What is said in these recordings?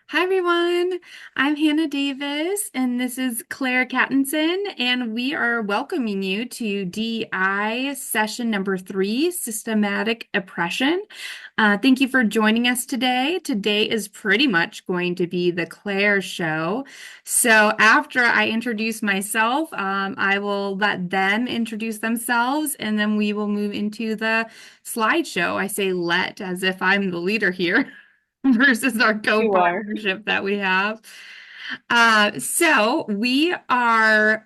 Hi everyone, I'm Hannah Davis and this is Claire Cattinson, and we are welcoming you to DEI session number 3, Systematic Oppression. Thank you for joining us today. Today is pretty much going to be the Claire show. So after I introduce myself, I will let them introduce themselves and then we will move into the slideshow. I say let as if I'm the leader here. Versus our You are. co-partnership that we have. So we are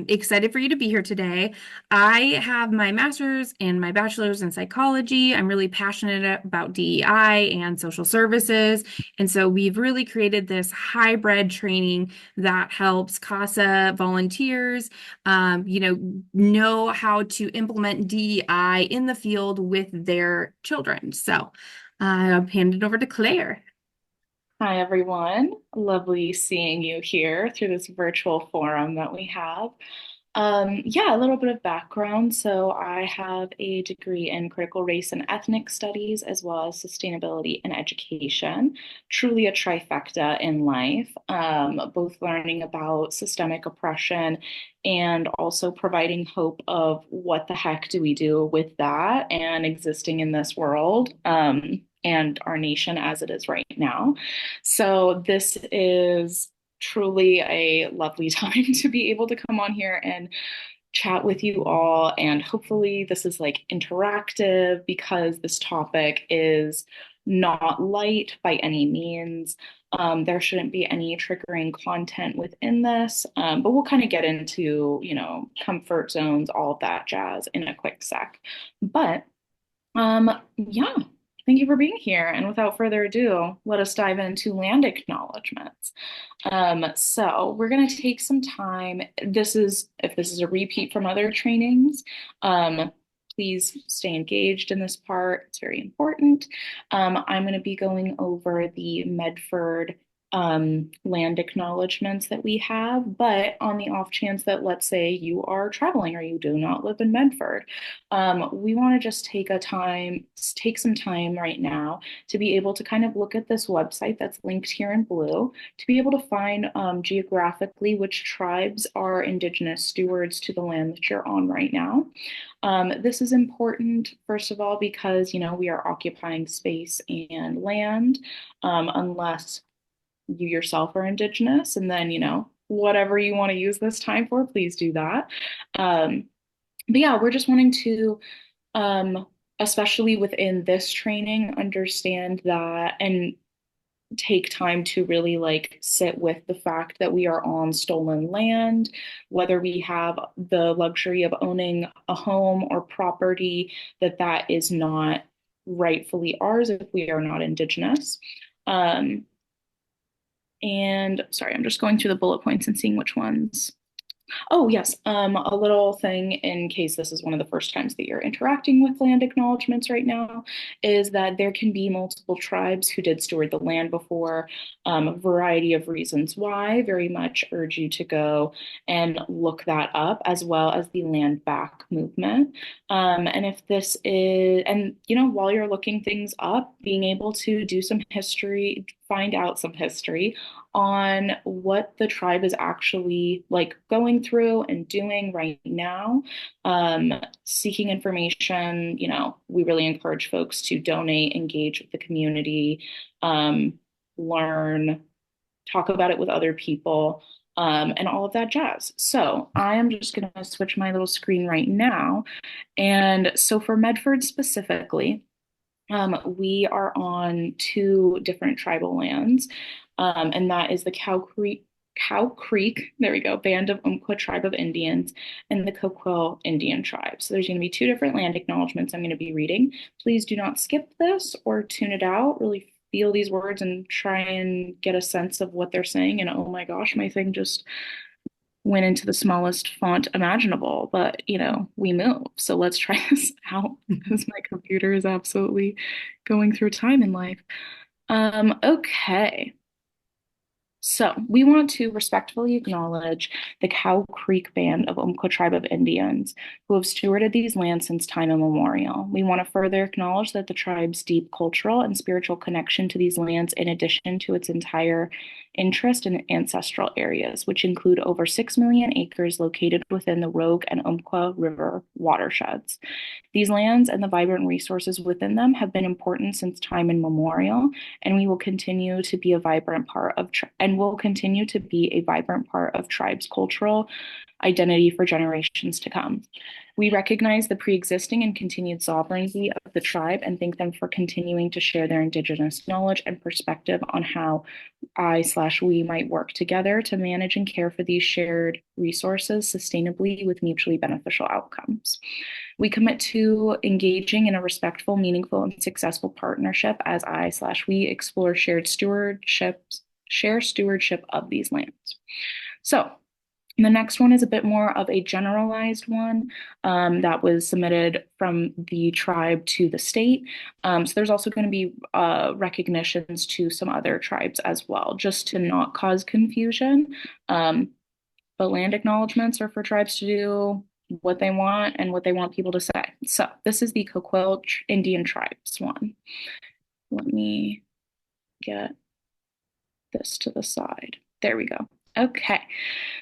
excited for you to be here today. I have my master's and my bachelor's in psychology. I'm really passionate about DEI and social services. And so we've really created this hybrid training that helps CASA volunteers, know how to implement DEI in the field with their children. So I'll hand it over to Claire. Hi, everyone. Lovely seeing you here through this virtual forum that we have. Yeah, a little bit of background. So, I have a degree in critical race and ethnic studies, as well as sustainability and education. Truly a trifecta in life, both learning about systemic oppression and also providing hope of what the heck do we do with that and existing in this world. And our nation as it is right now. So, this is truly a lovely time to be able to come on here and chat with you all. And hopefully, this is like interactive because this topic is not light by any means. There shouldn't be any triggering content within this, but we'll kind of get into, comfort zones, all of that jazz in a quick sec. But yeah, thank you for being here. And without further ado, let us dive into land acknowledgements. So we're going to take some time. If this is a repeat from other trainings, please stay engaged in this part. It's very important. I'm going to be going over the Medford land acknowledgements that we have, but on the off chance that, let's say, you are traveling or you do not live in Medford, we want to just take some time right now to be able to kind of look at this website that's linked here in blue, to be able to find geographically which tribes are indigenous stewards to the land that you're on right now. This is important, first of all, because, we are occupying space and land, unless you yourself are indigenous, and then, whatever you want to use this time for, please do that. But yeah, we're just wanting to, um, especially within this training, understand that and take time to really like sit with the fact that we are on stolen land, whether we have the luxury of owning a home or property, that is not rightfully ours if we are not indigenous. Um, and sorry, I'm just going through the bullet points and seeing which ones. Oh, yes. A little thing in case this is one of the first times that you're interacting with land acknowledgements right now is that there can be multiple tribes who did steward the land before, a variety of reasons why. Very much urge you to go and look that up, as well as the land back movement. And if this is, and while you're looking things up, being able to do some history, find out some history on what the tribe is actually like going through and doing right now. Seeking information, we really encourage folks to donate, engage with the community, learn, talk about it with other people. And all of that jazz. So I am just going to switch my little screen right now. And so for Medford specifically, we are on two different tribal lands, and that is the Cow Creek, there we go, Band of Umpqua Tribe of Indians and the Coquille Indian Tribe. So there's going to be two different land acknowledgements I'm going to be reading. Please do not skip this or tune it out. Really feel these words and try and get a sense of what they're saying. And oh my gosh, my thing just went into the smallest font imaginable, but we move. So let's try this out because my computer is absolutely going through time in life. Okay. So, we want to respectfully acknowledge the Cow Creek Band of Umpqua Tribe of Indians who have stewarded these lands since time immemorial. We want to further acknowledge that the tribe's deep cultural and spiritual connection to these lands, in addition to its entire interest in ancestral areas, which include over 6 million acres located within the Rogue and Umpqua River watersheds. These lands and the vibrant resources within them have been important since time immemorial, and we will continue to be a vibrant part of and will continue to be a vibrant part of tribes' cultural identity for generations to come. We recognize the pre-existing and continued sovereignty of the tribe and thank them for continuing to share their Indigenous knowledge and perspective on how I/we might work together to manage and care for these shared resources sustainably with mutually beneficial outcomes. We commit to engaging in a respectful, meaningful, and successful partnership as I/we explore share stewardship of these lands. So the next one is a bit more of a generalized one that was submitted from the tribe to the state. So there's also going to be recognitions to some other tribes as well, just to not cause confusion. But land acknowledgements are for tribes to do what they want and what they want people to say. So this is the Coquille Indian tribes one. Let me get this to the side. There we go. Okay,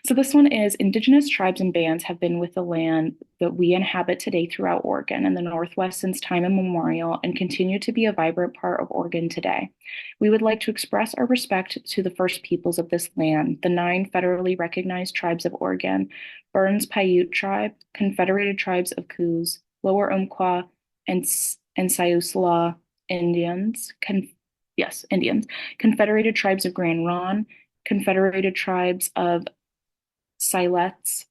so this one is Indigenous tribes and bands have been with the land that we inhabit today throughout Oregon and the Northwest since time immemorial and continue to be a vibrant part of Oregon today. We would like to express our respect to the first peoples of this land, the 9 federally recognized tribes of Oregon, Burns Paiute Tribe, Confederated Tribes of Coos, Lower Umpqua, and Siuslaw Indians, Indians, Confederated Tribes of Grand Ronde, Confederated Tribes of Siletz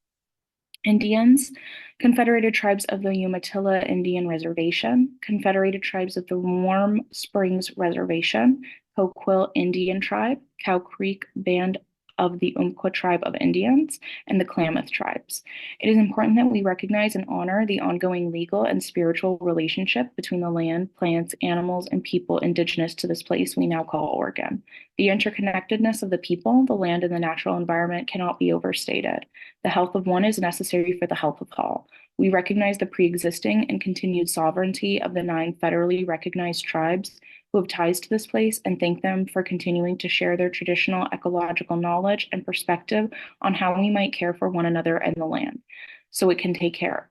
Indians, Confederated Tribes of the Umatilla Indian Reservation, Confederated Tribes of the Warm Springs Reservation, Coquille Indian Tribe, Cow Creek Band of the Umpqua Tribe of Indians, and the Klamath Tribes. It is important that we recognize and honor the ongoing legal and spiritual relationship between the land, plants, animals, and people indigenous to this place we now call Oregon. The interconnectedness of the people, the land, and the natural environment cannot be overstated. The health of one is necessary for the health of all. We recognize the pre-existing and continued sovereignty of the 9 federally recognized tribes who have ties to this place and thank them for continuing to share their traditional ecological knowledge and perspective on how we might care for one another and the land so it can take care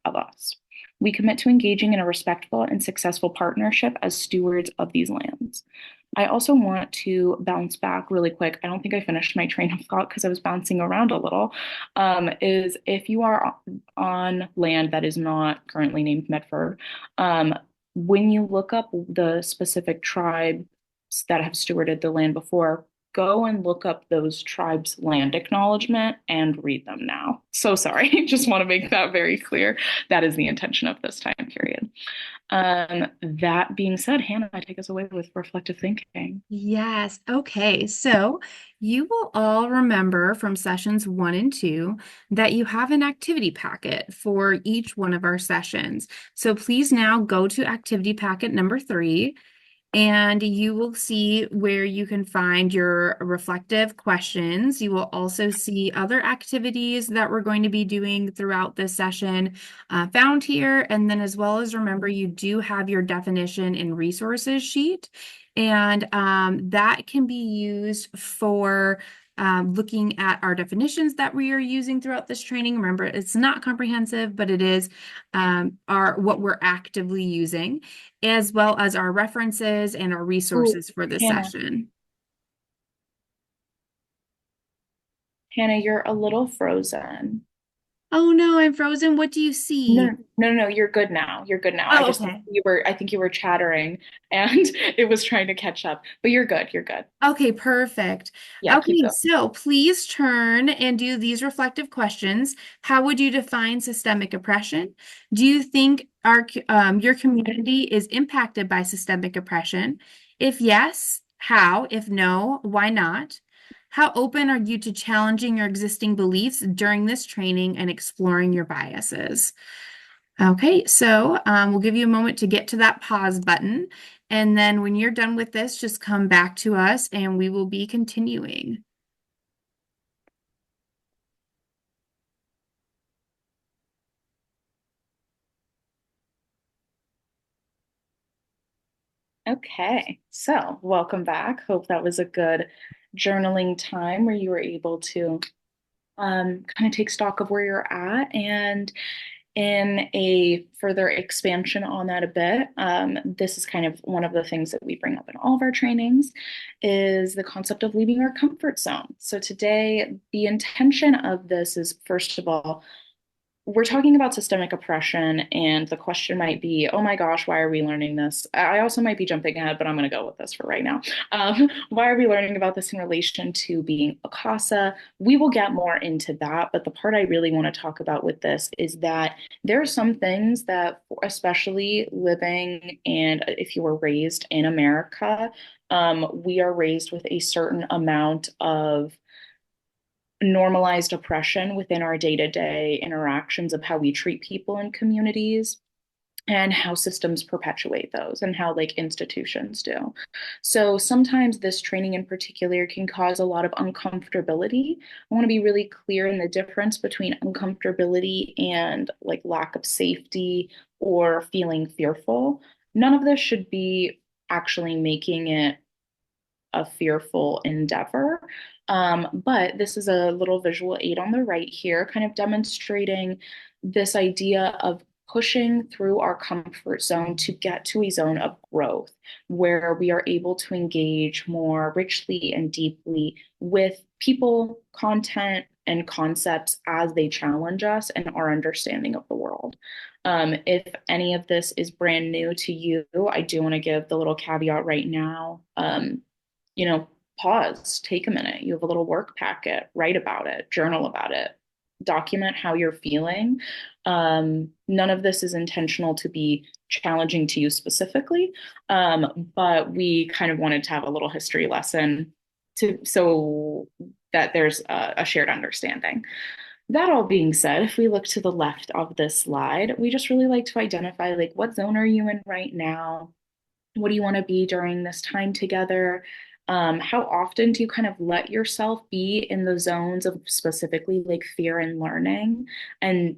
of us. We commit to engaging in a respectful and successful partnership as stewards of these lands. I also want to bounce back really quick. I don't think I finished my train of thought because I was bouncing around a little. Is if you are on land that is not currently named Medford, when you look up the specific tribes that have stewarded the land before, go and look up those tribes' land acknowledgement and read them now. So sorry, just want to make that very clear. That is the intention of this time period. That being said, Hannah, take us away with reflective thinking. Yes. Okay. So you will all remember from sessions 1 and 2 that you have an activity packet for each one of our sessions. So please now go to activity packet number 3. And you will see where you can find your reflective questions. You will also see other activities that we're going to be doing throughout this session found here. And then as well as remember, you do have your definition and resources sheet. And that can be used for looking at our definitions that we are using throughout this training. Remember, it's not comprehensive, but it is what we're actively using, as well as our references and our Oh, resources for this Hannah, session. Hannah, you're a little frozen. Oh no, I'm frozen. What do you No, see? no, no, you're good now. You're good now. I Oh, just think okay. I think you were chattering and it was trying to catch up, but you're good. You're good. Okay, perfect. Yeah, keep Okay, going. so please turn and do these reflective questions. How would you define systemic oppression? Do you think your community is impacted by systemic oppression? If yes, how? If no, why not? How open are you to challenging your existing beliefs during this training and exploring your biases? Okay, so we'll give you a moment to get to that pause button. And then when you're done with this, just come back to us and we will be continuing. Okay, so welcome back. Hope that was a good journaling time where you were able to kind of take stock of where you're at. And in a further expansion on that a bit, this is kind of one of the things that we bring up in all of our trainings is the concept of leaving our comfort zone. So today, the intention of this is, first of all, we're talking about systemic oppression, and the question might be, oh my gosh, why are we learning this? I also might be jumping ahead, but I'm going to go with this for right now. Why are we learning about this in relation to being a CASA? We will get more into that, but the part I really want to talk about with this is that there are some things that, especially living and if you were raised in America, we are raised with a certain amount of normalized oppression within our day-to-day interactions of how we treat people in communities and how systems perpetuate those and how like institutions do. So sometimes this training in particular can cause a lot of uncomfortability. I want to be really clear in the difference between uncomfortability and like lack of safety or feeling fearful. None of this should be actually making it a fearful endeavor. But this is a little visual aid on the right here, kind of demonstrating this idea of pushing through our comfort zone to get to a zone of growth where we are able to engage more richly and deeply with people, content, and concepts as they challenge us and our understanding of the world. If any of this is brand new to you, I do want to give the little caveat right now. You know, pause, take a minute. You have a little work packet, write about it, journal about it, document how you're feeling. None of this is intentional to be challenging to you specifically, but we kind of wanted to have a little history lesson to so that there's a shared understanding. That all being said, if we look to the left of this slide, we just really like to identify like what zone are you in right now? What do you want to be during this time together? How often do you kind of let yourself be in the zones of specifically like fear and learning, and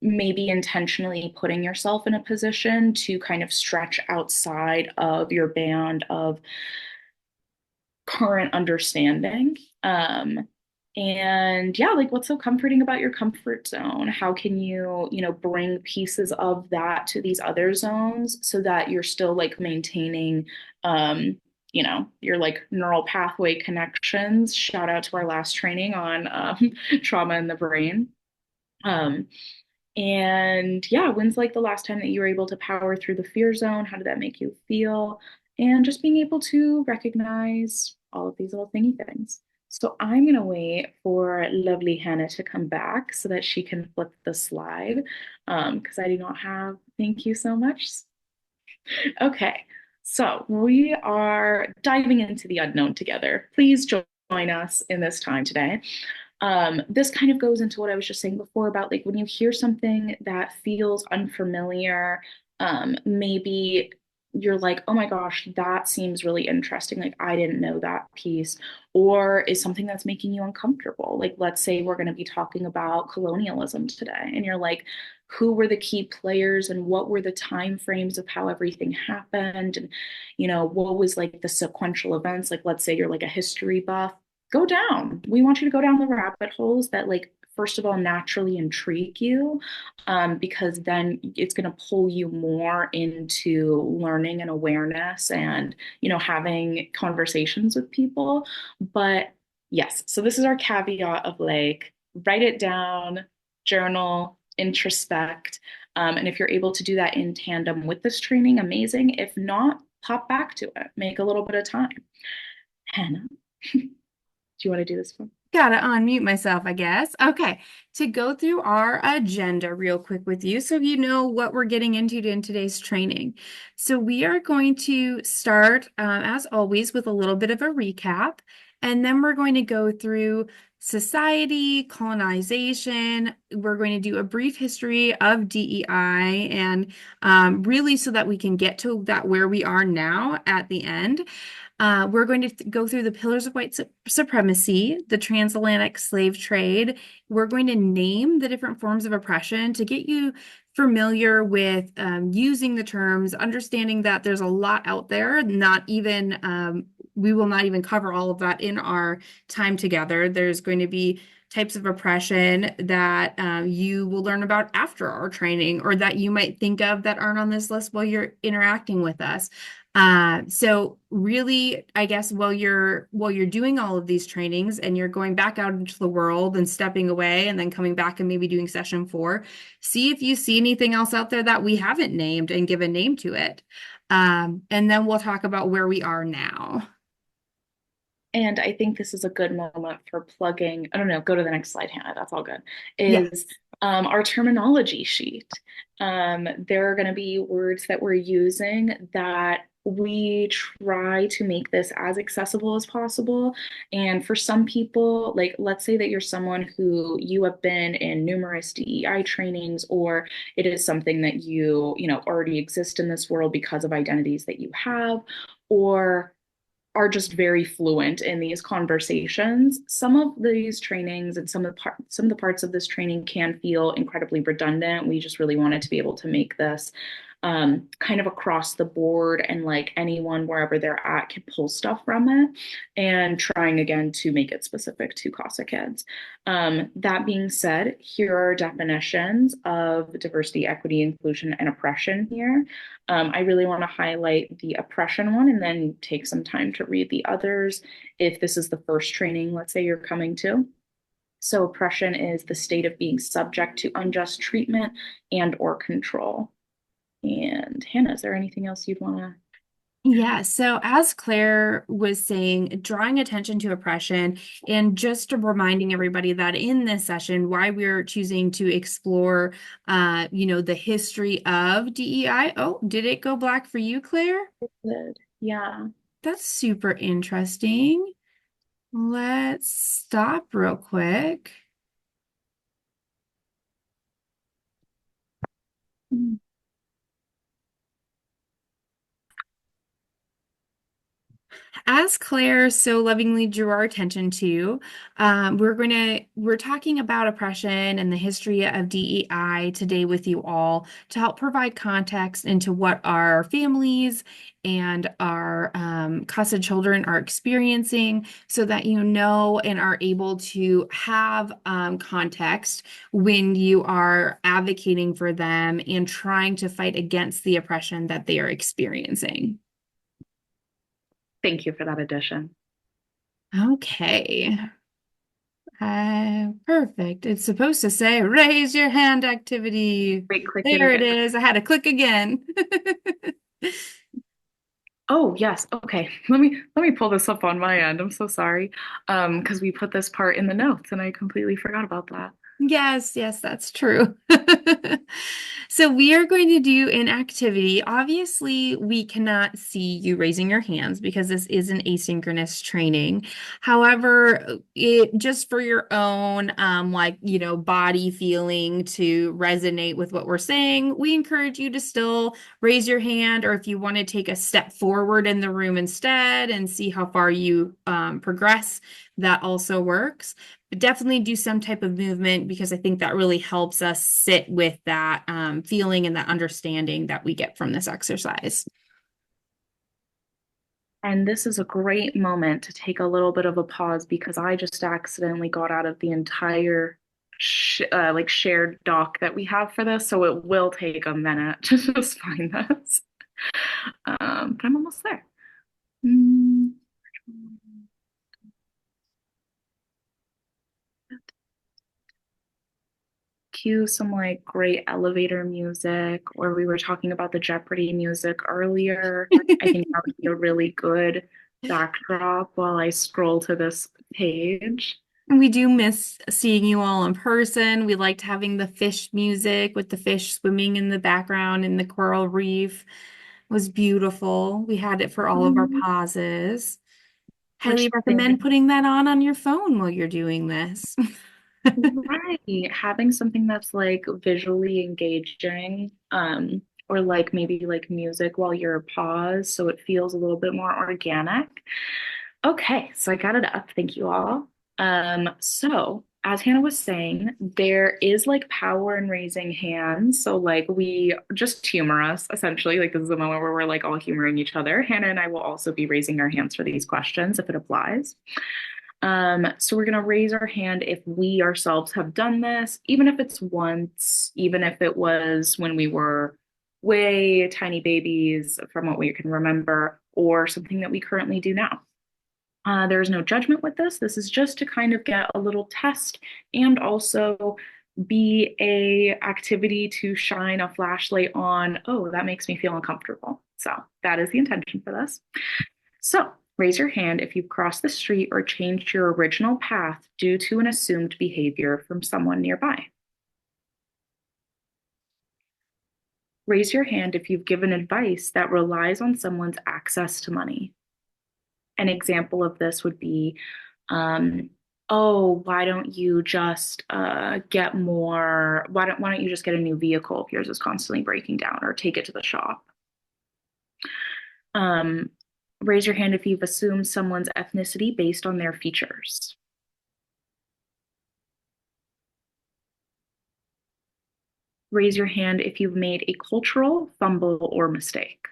maybe intentionally putting yourself in a position to kind of stretch outside of your band of current understanding? And yeah, like what's so comforting about your comfort zone? How can you bring pieces of that to these other zones so that you're still like maintaining, your like neural pathway connections. Shout out to our last training on trauma in the brain. Um, and yeah, when's like the last time that you were able to power through the fear zone? How did that make you feel? And just being able to recognize all of these little thingy things. So I'm going to wait for lovely Hannah to come back so that she can flip the slide because I do not have, thank you so much. Okay, so we are diving into the unknown together. Please join us in this time today. This kind of goes into what I was just saying before about like when you hear something that feels unfamiliar, maybe you're like, oh my gosh, that seems really interesting. Like, I didn't know that piece. Or is something that's making you uncomfortable. Like, let's say we're going to be talking about colonialism today, and you're like, who were the key players and what were the time frames of how everything happened? And, what was like the sequential events? Like, let's say you're like a history buff, go down. We want you to go down the rabbit holes that like first of all naturally intrigue you, because then it's going to pull you more into learning and awareness and having conversations with people. But yes, so this is our caveat of like write it down, journal, introspect, and if you're able to do that in tandem with this training, amazing. If not, pop back to it, make a little bit of time. Hannah, do you want to do this one? Gotta unmute myself, I guess. Okay, to go through our agenda real quick with you so you know what we're getting into in today's training. So we are going to start, as always, with a little bit of a recap, and then we're going to go through society, colonization. We're going to do a brief history of DEI and really so that we can get to that where we are now at the end. We're going to go through the pillars of white supremacy, the transatlantic slave trade. We're going to name the different forms of oppression to get you familiar with using the terms, understanding that there's a lot out there, not even, we will not even cover all of that in our time together. There's going to be types of oppression that you will learn about after our training or that you might think of that aren't on this list while you're interacting with us. So really, I guess while you're doing all of these trainings and you're going back out into the world and stepping away and then coming back and maybe doing session 4, see if you see anything else out there that we haven't named and give a name to it. And then we'll talk about where we are now. And I think this is a good moment for plugging. I don't know, go to the next slide, Hannah. That's all good. Is Yes. our terminology sheet. There are going to be words that we're using that we try to make this as accessible as possible. And for some people, like let's say that you're someone who you have been in numerous DEI trainings, or it is something that you already exist in this world because of identities that you have, or are just very fluent in these conversations. Some of these trainings and some of the parts of this training can feel incredibly redundant. We just really wanted to be able to make this kind of across the board, and like anyone wherever they're at can pull stuff from it, and trying again to make it specific to CASA kids. That being said, here are definitions of diversity, equity, inclusion, and oppression here. I really want to highlight the oppression one and then take some time to read the others if this is the first training, let's say, you're coming to. So oppression is the state of being subject to unjust treatment and or control. And Hannah, is there anything else you'd want to? Yeah, so as Claire was saying, drawing attention to oppression and just reminding everybody that in this session, why we're choosing to explore, the history of DEI. Oh, did it go black for you, Claire? Good. Yeah. That's super interesting. Let's stop real quick. As Claire so lovingly drew our attention to, we're talking about oppression and the history of DEI today with you all to help provide context into what our families and our CASA children are experiencing so that you know and are able to have context when you are advocating for them and trying to fight against the oppression that they are experiencing. Thank you for that addition. Okay. Perfect. It's supposed to say raise your hand activity. Great clicking There it again. is. I had to click again. Oh, yes. Okay. Let me pull this up on my end. I'm so sorry. Because we put this part in the notes and I completely forgot about that. Yes, yes, that's true. So we are going to do an activity. Obviously, we cannot see you raising your hands because this is an asynchronous training. However, it just for your own body feeling to resonate with what we're saying, we encourage you to still raise your hand, or if you want to take a step forward in the room instead and see how far you progress, that also works. But definitely do some type of movement because I think that really helps us sit with that feeling and that understanding that we get from this exercise. And this is a great moment to take a little bit of a pause because I just accidentally got out of the entire like shared doc that we have for this. So it will take a minute to just find this. But I'm almost there. Mm. Cue some like great elevator music, or we were talking about the Jeopardy music earlier. I think that would be a really good backdrop while I scroll to this page. We do miss seeing you all in person. We liked having the fish music with the fish swimming in the background in the coral reef. It was beautiful. We had it for all of our pauses. Highly which recommend putting that on your phone while you're doing this. right, having something that's like visually engaging, or like maybe like music while you're paused, so it feels a little bit more organic. Okay, so I got it up. Thank you all. So as Hannah was saying, there is like power in raising hands. So like we just humor us essentially. Like this is a moment where we're like all humoring each other. Hannah and I will also be raising our hands for these questions if it applies. So we're gonna raise our hand if we ourselves have done this, even if it's once, even if it was when we were way tiny babies from what we can remember, or something that we currently do now. There's no judgment with this. This is just to kind of get a little test and also be a activity to shine a flashlight on, oh, that makes me feel uncomfortable. So that is the intention for this. So raise your hand if you've crossed the street or changed your original path due to an assumed behavior from someone nearby. Raise your hand if you've given advice that relies on someone's access to money. An example of this would be, oh, why don't you just get more? Why don't you just get a new vehicle if yours is constantly breaking down, or take it to the shop? Um, Raise your hand if you've assumed someone's ethnicity based on their features. Raise your hand if you've made a cultural fumble or mistake.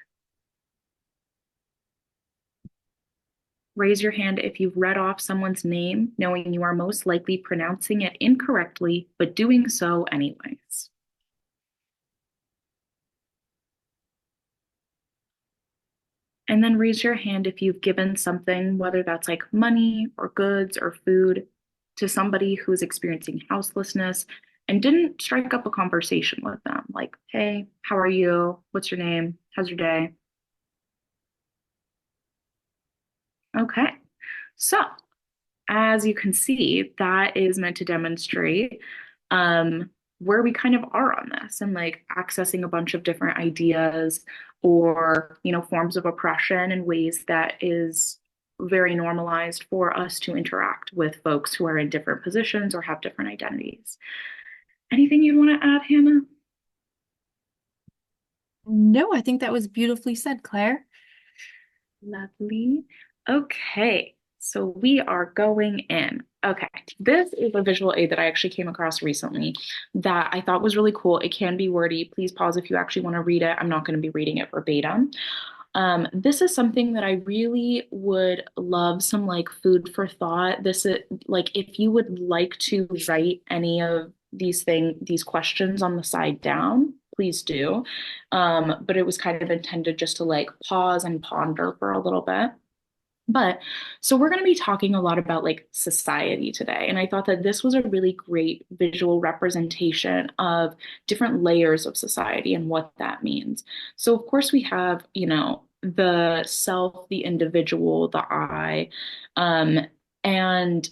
Raise your hand if you've read off someone's name, knowing you are most likely pronouncing it incorrectly, but doing so anyways. And then raise your hand if you've given something, whether that's like money or goods or food, to somebody who's experiencing houselessness and didn't strike up a conversation with them. Like, hey, how are you? What's your name? How's your day? Okay. So as you can see, that is meant to demonstrate um, where we kind of are on this and like accessing a bunch of different ideas or, forms of oppression in ways that is very normalized for us to interact with folks who are in different positions or have different identities. Anything you'd want to add, Hannah? No, I think that was beautifully said, Claire. Lovely. Okay, so we are going in. Okay, this is a visual aid that I actually came across recently that I thought was really cool. It can be wordy. Please pause if you actually want to read it. I'm not going to be reading it verbatim. This is something that I really would love some like food for thought. This is like if you would like to write any of these questions on the side down, please do. But it was kind of intended just to like pause and ponder for a little bit. But so we're going to be talking a lot about like society today. And I thought that this was a really great visual representation of different layers of society and what that means. So, of course, we have, the self, the individual, the I, um, and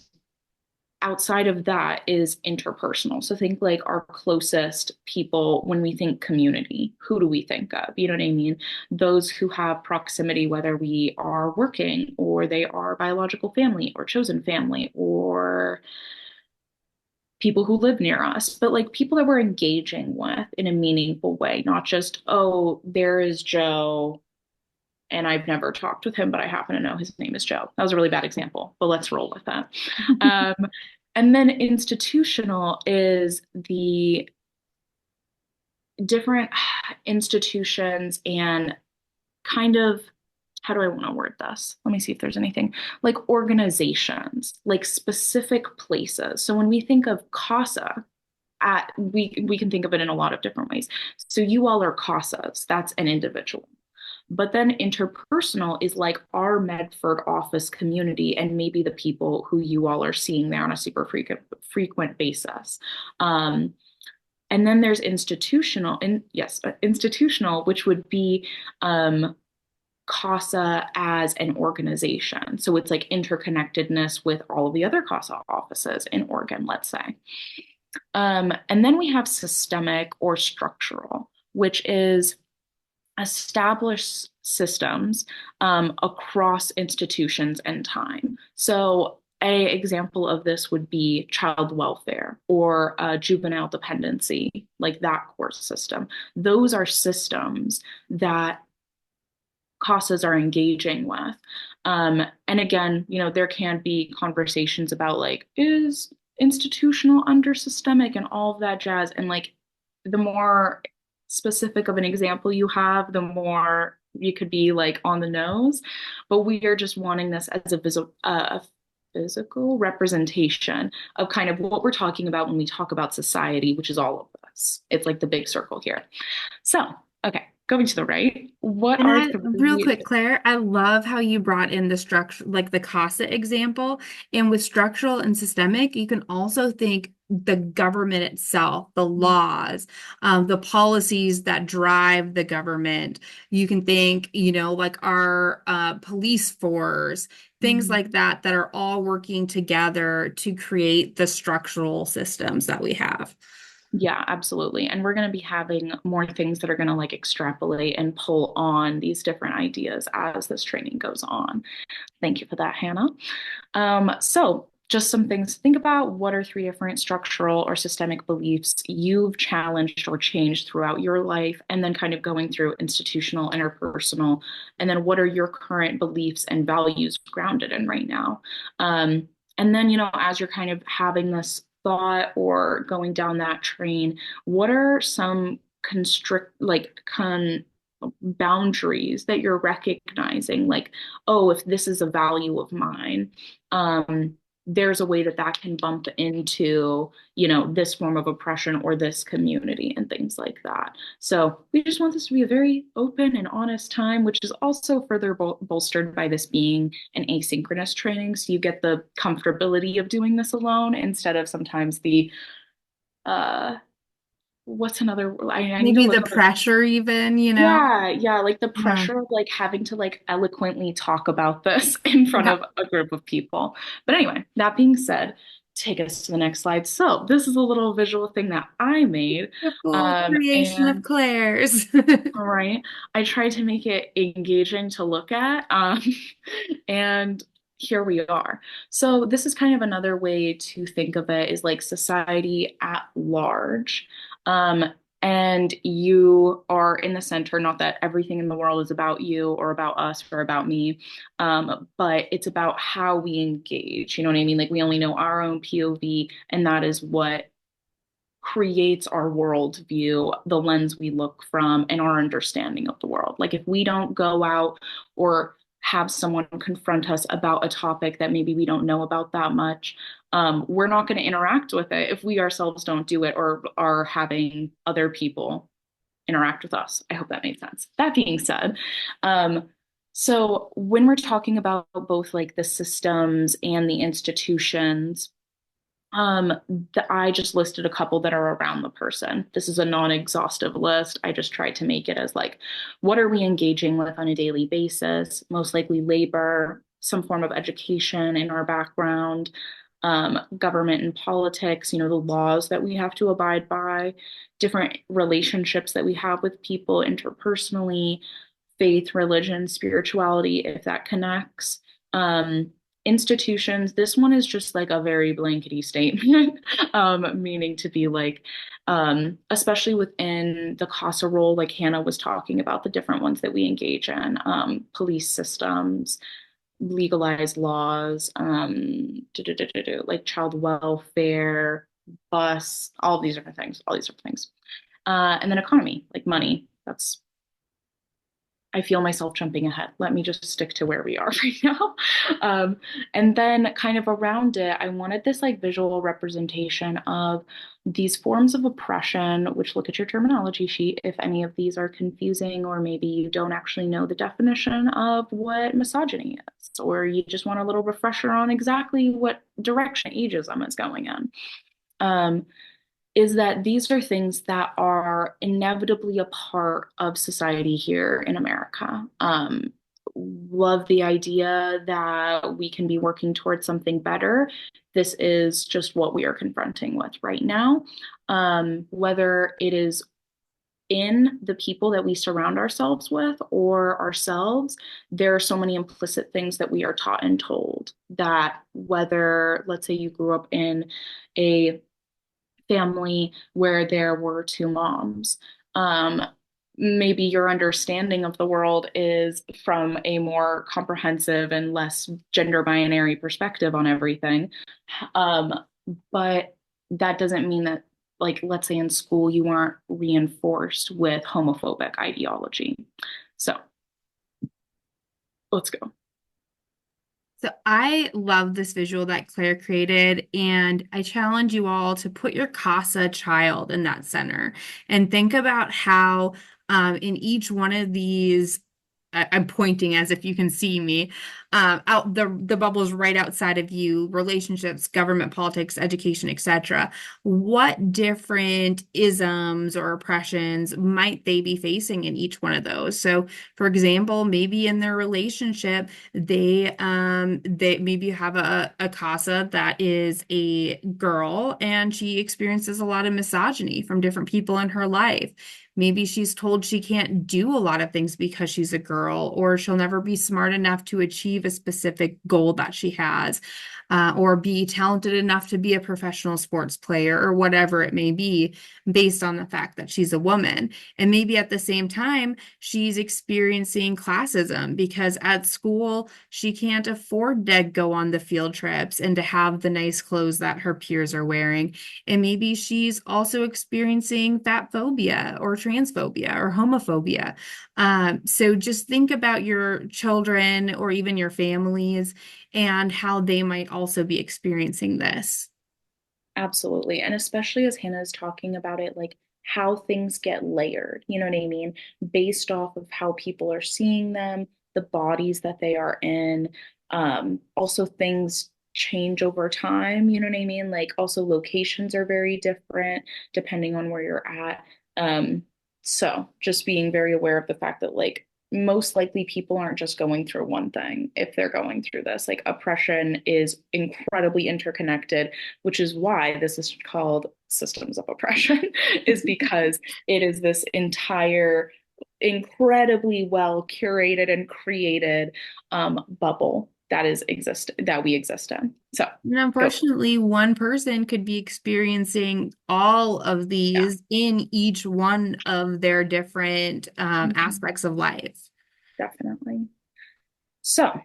outside of that is interpersonal. So think like our closest people when we think community. Who do we think of? You know what I mean? Those who have proximity, whether we are working or they are biological family or chosen family or people who live near us, but like people that we're engaging with in a meaningful way, not just, oh, there is Joe and I've never talked with him, but I happen to know his name is Joe. That was a really bad example, but let's roll with that. Um, and then institutional is the different institutions and kind of, how do I want to word this? Let me see if there's anything like organizations, like specific places. So when we think of CASA, we can think of it in a lot of different ways. So you all are CASAs, that's an individual. But then interpersonal is like our Medford office community and maybe the people who you all are seeing there on a super frequent basis. Um, and then there's institutional, and yes, institutional, which would be CASA as an organization. So it's like interconnectedness with all of the other CASA offices in Oregon, let's say. And then we have systemic or structural, which is established systems across institutions and time. So, a example of this would be child welfare or juvenile dependency, like that court system. Those are systems that CASAs are engaging with. And again, there can be conversations about like, is institutional under systemic and all of that jazz. And like, the more specific of an example you have, the more you could be like on the nose. But we are just wanting this as a physical representation of kind of what we're talking about when we talk about society, which is all of us. It's like the big circle here. So, okay, going to the right. What And are real three? quick, Claire, I love how you brought in the structure, like the CASA example. And with structural and systemic, you can also think the government itself, the laws, the policies that drive the government. You can think, like our police force, things like Mhm. that, that are all working together to create the structural systems that we have. Yeah, absolutely. And we're going to be having more things that are going to like extrapolate and pull on these different ideas as this training goes on. Thank you for that, Hannah. So, just some things to think about. What are three different structural or systemic beliefs you've challenged or changed throughout your life? And then kind of going through institutional, interpersonal, and then what are your current beliefs and values grounded in right now? And then, as you're kind of having this thought or going down that train, what are some constrict, like, boundaries that you're recognizing? Like, oh, if this is a value of mine, um, there's a way that that can bump into, this form of oppression or this community and things like that. So we just want this to be a very open and honest time, which is also further bolstered by this being an asynchronous training. So you get the comfortability of doing this alone instead of sometimes the, uh, what's another, I need to Maybe look the up. pressure even, Yeah, yeah, like the Yeah. pressure of like having to like eloquently talk about this in front Yeah. of a group of people. But anyway, that being said, take us to the next slide. So this is a little visual thing that I made. Beautiful creation of And Claire's. all right, I tried to make it engaging to look at. And here we are. So this is kind of another way to think of it is like society at large. Um, and you are in the center, not that everything in the world is about you or about us or about me, but it's about how we engage. You know what I mean? Like we only know our own POV, and that is what creates our worldview, the lens we look from, and our understanding of the world. Like if we don't go out or have someone confront us about a topic that maybe we don't know about that much, we're not going to interact with it if we ourselves don't do it or are having other people interact with us. I hope that made sense. That being said, so when we're talking about both like the systems and the institutions, um, I just listed a couple that are around the person. This is a non-exhaustive list. I just tried to make it as like, what are we engaging with on a daily basis? Most likely labor, some form of education in our background, government and politics, the laws that we have to abide by, different relationships that we have with people interpersonally, faith, religion, spirituality, if that connects. Um, Institutions, this one is just like a very blankety statement, meaning to be like, especially within the CASA role, like Hannah was talking about the different ones that we engage in, police systems, legalized laws, like child welfare, bus, all these different things, all these different things. And then economy, like money. I feel myself jumping ahead. Let me just stick to where we are right now. Um, and then, kind of around it, I wanted this like visual representation of these forms of oppression, which look at your terminology sheet if any of these are confusing, or maybe you don't actually know the definition of what misogyny is, or you just want a little refresher on exactly what direction ageism is going in. Um, is that these are things that are inevitably a part of society here in America. Love the idea that we can be working towards something better. This is just what we are confronting with right now. Whether it is in the people that we surround ourselves with or ourselves, there are so many implicit things that we are taught and told that whether, let's say, you grew up in a family where there were two moms, um, maybe your understanding of the world is from a more comprehensive and less gender binary perspective on everything. Um, but that doesn't mean that, like, let's say in school, you aren't reinforced with homophobic ideology. So let's go. So I love this visual that Claire created, and I challenge you all to put your CASA child in that center and think about how in each one of these, I'm pointing as if you can see me, out the bubbles right outside of you, relationships, government, politics, education, etc. What different isms or oppressions might they be facing in each one of those? So, for example, maybe in their relationship, they maybe have a casa that is a girl and she experiences a lot of misogyny from different people in her life. Maybe she's told she can't do a lot of things because she's a girl, or she'll never be smart enough to achieve a specific goal that she has, or be talented enough to be a professional sports player, or whatever it may be, based on the fact that she's a woman. And maybe at the same time, she's experiencing classism because at school, she can't afford to go on the field trips and to have the nice clothes that her peers are wearing. And maybe she's also experiencing fat phobia or transphobia or homophobia. So just think about your children or even your families and how they might also be experiencing this. Absolutely. And especially as Hannah is talking about it, like how things get layered, you know what I mean? Based off of how people are seeing them, the bodies that they are in. Also, things change over time, you know what I mean? Like, also, locations are very different depending on where you're at. Um, so, just being very aware of the fact that, like, most likely people aren't just going through one thing if they're going through this. Like, oppression is incredibly interconnected, which is why this is called systems of oppression, is because it is this entire incredibly well curated and created bubble that we exist in. So And go. unfortunately, one person could be experiencing all of Yeah. these in each one of their different Mhm. aspects of life. Definitely. So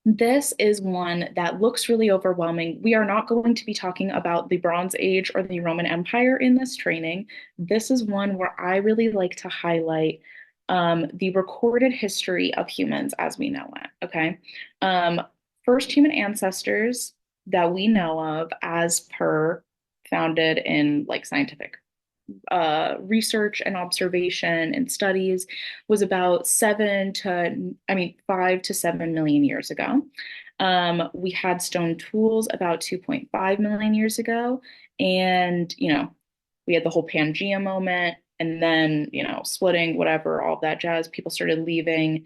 this is one that looks really overwhelming. We are not going to be talking about the Bronze Age or the Roman Empire in this training. This is one where I really like to highlight the recorded history of humans as we know it. Okay. Um, First human ancestors that we know of as per founded in like scientific research and observation and studies was about 5 to 7 million years ago. We had stone tools about 2.5 million years ago. And, we had the whole Pangea moment and then, splitting, whatever, all that jazz. People started leaving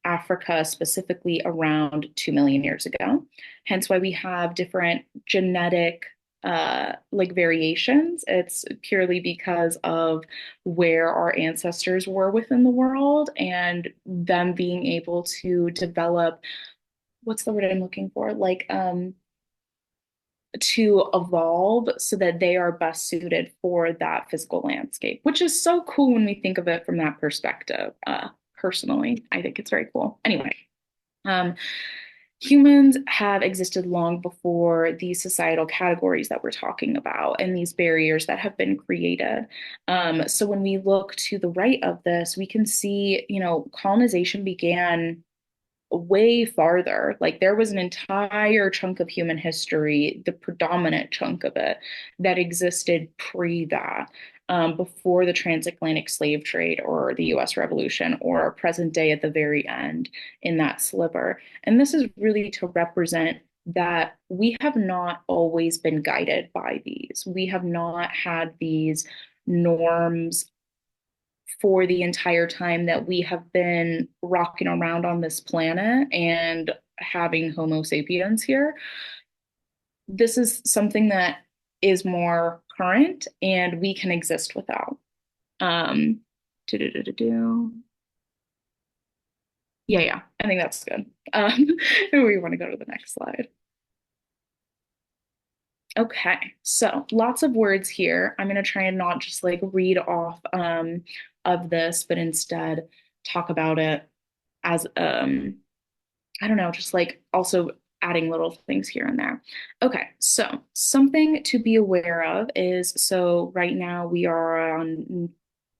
Africa specifically around 2 million years ago. Hence why we have different genetic like variations. It's purely because of where our ancestors were within the world and them being able to develop, what's the word I'm looking for? Like to evolve so that they are best suited for that physical landscape, which is so cool when we think of it from that perspective. Personally, I think it's very cool. Anyway, um, humans have existed long before these societal categories that we're talking about and these barriers that have been created. So when we look to the right of this, we can see, colonization began way farther. Like there was an entire chunk of human history, the predominant chunk of it, that existed pre that, before the transatlantic slave trade or the US Revolution or present day at the very end in that sliver. And this is really to represent that we have not always been guided by these. We have not had these norms for the entire time that we have been rocking around on this planet and having Homo sapiens here. This is something that is more current and we can exist without. Um, do. Yeah, I think that's good. We want to go to the next slide. Okay, so lots of words here. I'm going to try and not just like read off of this, but instead talk about it as I don't know, just like also adding little things here and there. Okay, so something to be aware of is so right now we are on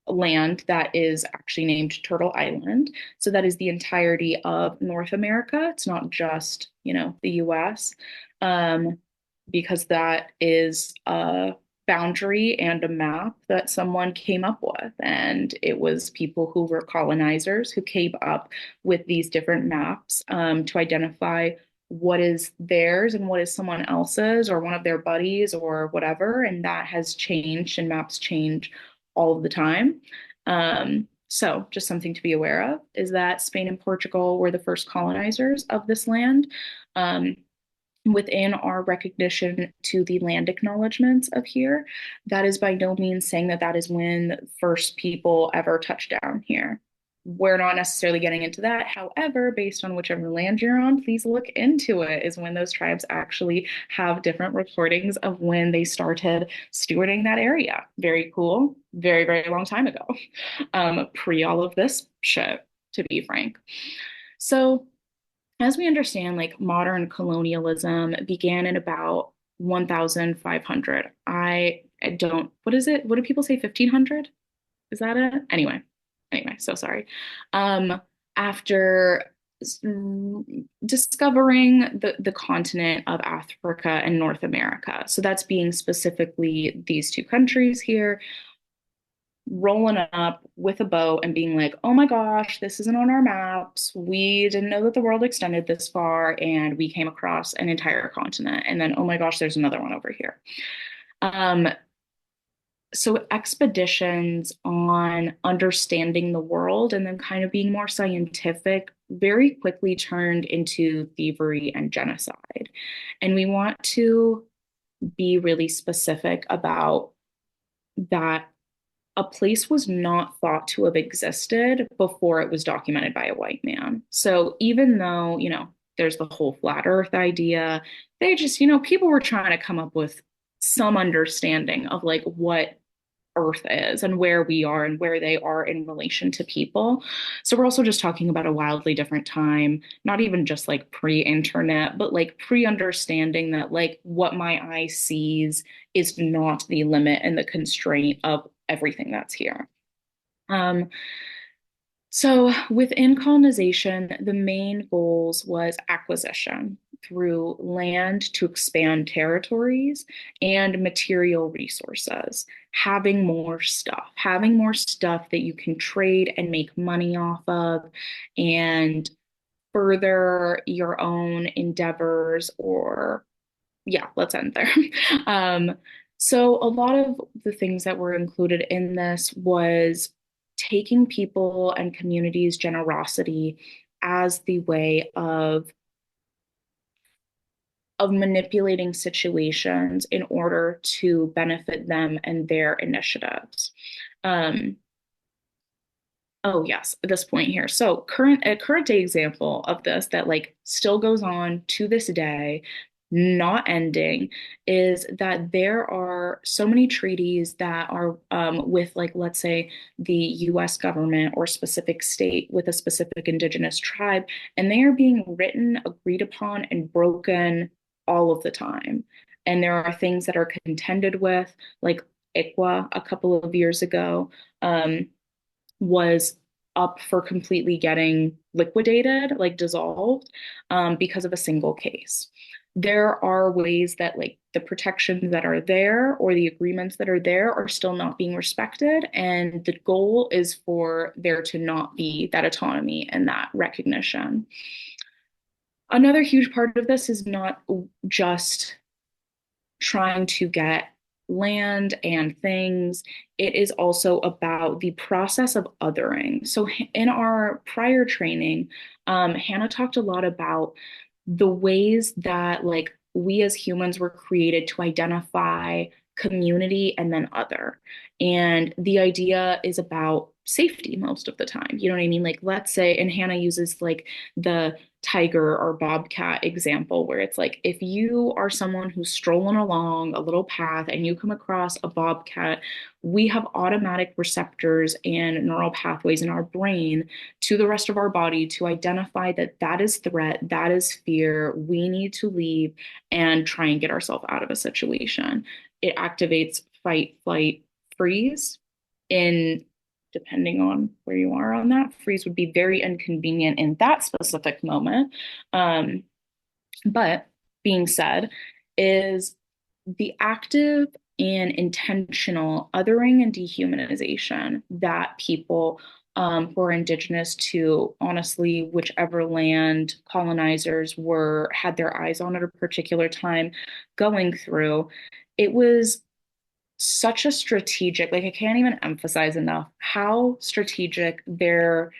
land that is actually named Turtle Island. So that is the entirety of North America. It's not just, the US, um, because that is a boundary and a map that someone came up with. And it was people who were colonizers who came up with these different maps to identify what is theirs and what is someone else's or one of their buddies or whatever. And that has changed, and maps change all of the time. So, just something to be aware of is that Spain and Portugal were the first colonizers of this land. Um, Within our recognition to the land acknowledgements of here, that is by no means saying that that is when first people ever touched down here. We're not necessarily getting into that. However, based on whichever land you're on, please look into it, is when those tribes actually have different recordings of when they started stewarding that area. Very cool. Very, very long time ago. Pre all of this shit, to be frank. So as we understand, like modern colonialism began in about 1500. I don't, what is it? What do people say? 1500? Is that it? Anyway, so sorry. After discovering the continent of Africa and North America. So that's being specifically these two countries here, rolling up with a boat and being like, oh my gosh, this isn't on our maps. We didn't know that the world extended this far, and we came across an entire continent. And then, oh my gosh, there's another one over here. Um, so expeditions on understanding the world and then kind of being more scientific very quickly turned into thievery and genocide. And we want to be really specific about that a place was not thought to have existed before it was documented by a white man. So even though, there's the whole flat earth idea, they just, people were trying to come up with some understanding of like what earth is and where we are and where they are in relation to people. So we're also just talking about a wildly different time, not even just like pre-internet, but like pre-understanding that like what my eye sees is not the limit and the constraint of everything that's here. Um, so within colonization, the main goals was acquisition through land to expand territories and material resources, having more stuff that you can trade and make money off of and further your own endeavors or yeah, let's end there. Um, so a lot of the things that were included in this was taking people and communities' generosity as the way of manipulating situations in order to benefit them and their initiatives. Um, Oh yes, at this point here. So a current day example of this that like still goes on to this day, not ending, is that there are so many treaties that are with like let's say the U.S. government or specific state with a specific indigenous tribe, and they are being written, agreed upon, and broken all of the time. And there are things that are contended with, like ICWA a couple of years ago. Was up for completely getting liquidated, like dissolved, because of a single case. There are ways that, like, the protections that are there or the agreements that are there are still not being respected. And the goal is for there to not be that autonomy and that recognition. Another huge part of this is not just trying to get land and things, it is also about the process of othering. So, in our prior training, Hannah talked a lot about the ways that, like, we as humans were created to identify community, and then other. And the idea is about safety most of the time. You know what I mean? Like, let's say, and Hannah uses like the tiger or bobcat example, where it's like if you are someone who's strolling along a little path and you come across a bobcat, we have automatic receptors and neural pathways in our brain to the rest of our body to identify that that is threat, that is fear, we need to leave and try and get ourselves out of a situation. It activates fight, flight, freeze. In depending on where you are on that, freeze would be very inconvenient in that specific moment. Um, but being said, is the active and intentional othering and dehumanization that people who are indigenous to honestly whichever land colonizers were had their eyes on at a particular time going through, it was such a strategic, like I can't even emphasize enough how strategic their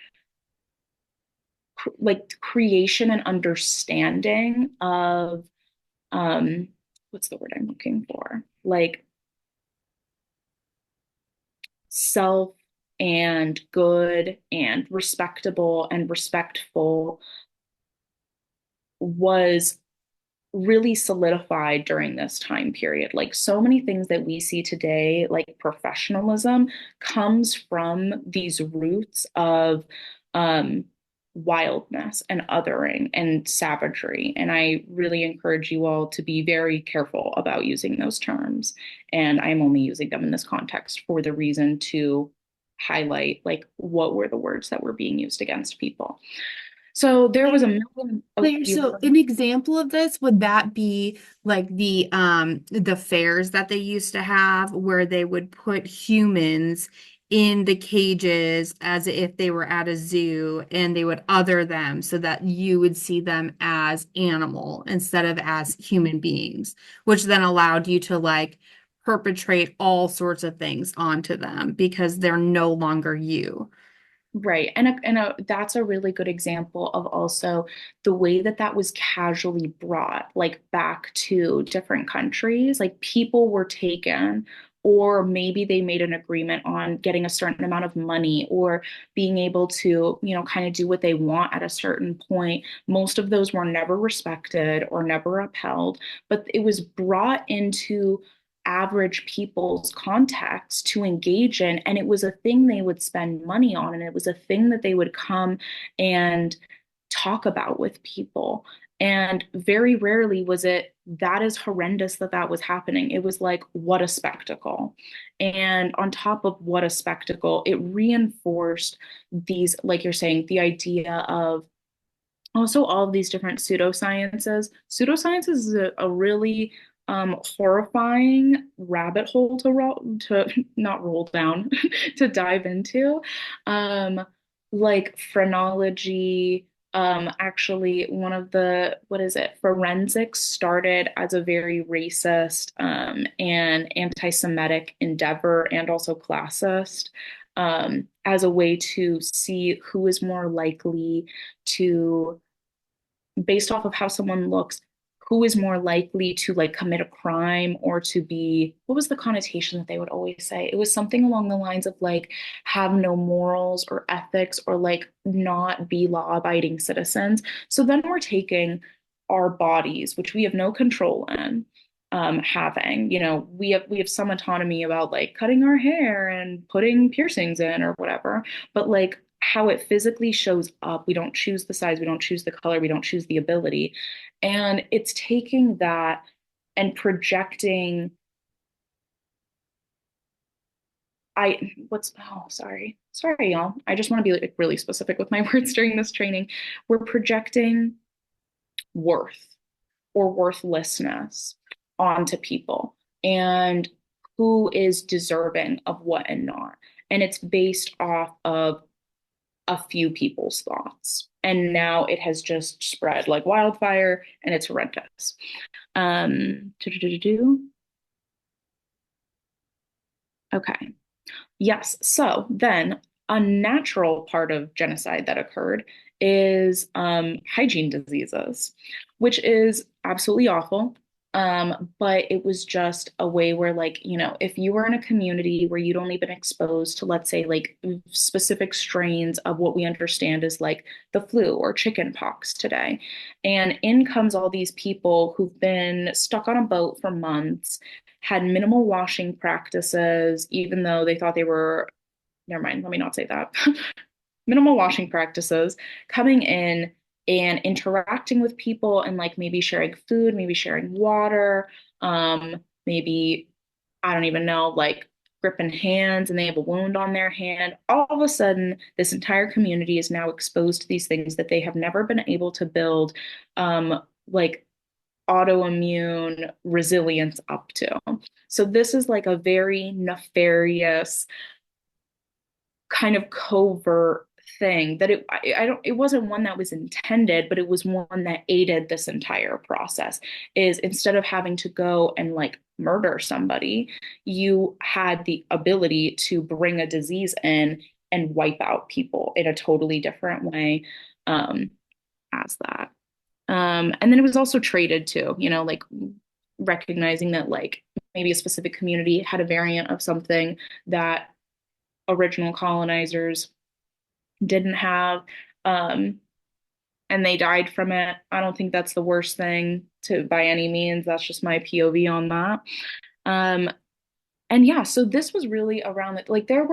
like creation and understanding of um what's the word I'm looking for? Like self and good and respectable and respectful was really solidified during this time period. Like so many things that we see today, like professionalism, comes from these roots of um, wildness and othering and savagery. And I really encourage you all to be very careful about using those terms. And I'm only using them in this context for the reason to highlight like what were the words that were being used against people. So there was a million. Oh, Claire, you so an example of this, would that be like the fairs that they used to have where they would put humans in the cages as if they were at a zoo and they would other them so that you would see them as animal instead of as human beings, which then allowed you to like perpetrate all sorts of things onto them because they're no longer you. Right. That's a really good example of also the way that that was casually brought, like back to different countries. Like people were taken, or maybe they made an agreement on getting a certain amount of money or being able to, kind of do what they want at a certain point. Most of those were never respected or never upheld, but it was brought into average people's context to engage in. And it was a thing they would spend money on, and it was a thing that they would come and talk about with people. And very rarely was it that is horrendous that that was happening. It was like, what a spectacle. And on top of what a spectacle, it reinforced these, like you're saying, the idea of also all of these different pseudosciences. Pseudosciences is a really horrifying rabbit hole to not roll down to dive into. Um, like phrenology, actually one of the what is it? Forensics started as a very racist and anti-Semitic endeavor and also classist. As a way to see who is more likely to based off of how someone looks, who is more likely to like commit a crime or to be, what was the connotation that they would always say? It was something along the lines of like have no morals or ethics or like not be law-abiding citizens. So then we're taking our bodies, which we have no control in, having, we have some autonomy about like cutting our hair and putting piercings in or whatever, but like how it physically shows up. We don't choose the size, we don't choose the color, we don't choose the ability. And it's taking that and projecting. Sorry, y'all. I just want to be like really specific with my words during this training. We're projecting worth or worthlessness onto people and who is deserving of what and not. And it's based off of a few people's thoughts. And now it has just spread like wildfire and it's horrendous. Do-do-do-do-do. Okay. Yes. So then a natural part of genocide that occurred is hygiene diseases, which is absolutely awful. But it was just a way where, like, if you were in a community where you'd only been exposed to, let's say, like specific strains of what we understand as like the flu or chicken pox today, and in comes all these people who've been stuck on a boat for months, had minimal washing practices, even though they thought they were, never mind, let me not say that. Minimal washing practices, coming in and interacting with people and like maybe sharing food, maybe sharing water, maybe, I don't even know, like gripping hands and they have a wound on their hand. All of a sudden, this entire community is now exposed to these things that they have never been able to build, like autoimmune resilience up to. So this is like a very nefarious kind of covert thing that I don't, it wasn't one that was intended, but it was one that aided this entire process. Is instead of having to go and like murder somebody, you had the ability to bring a disease in and wipe out people in a totally different way, um, as that. And then it was also traded too, like recognizing that like maybe a specific community had a variant of something that original colonizers didn't have, um, and they died from it. I don't think that's the worst thing to by any means. That's just my POV on that. Um, and yeah, so this was really around it. Like there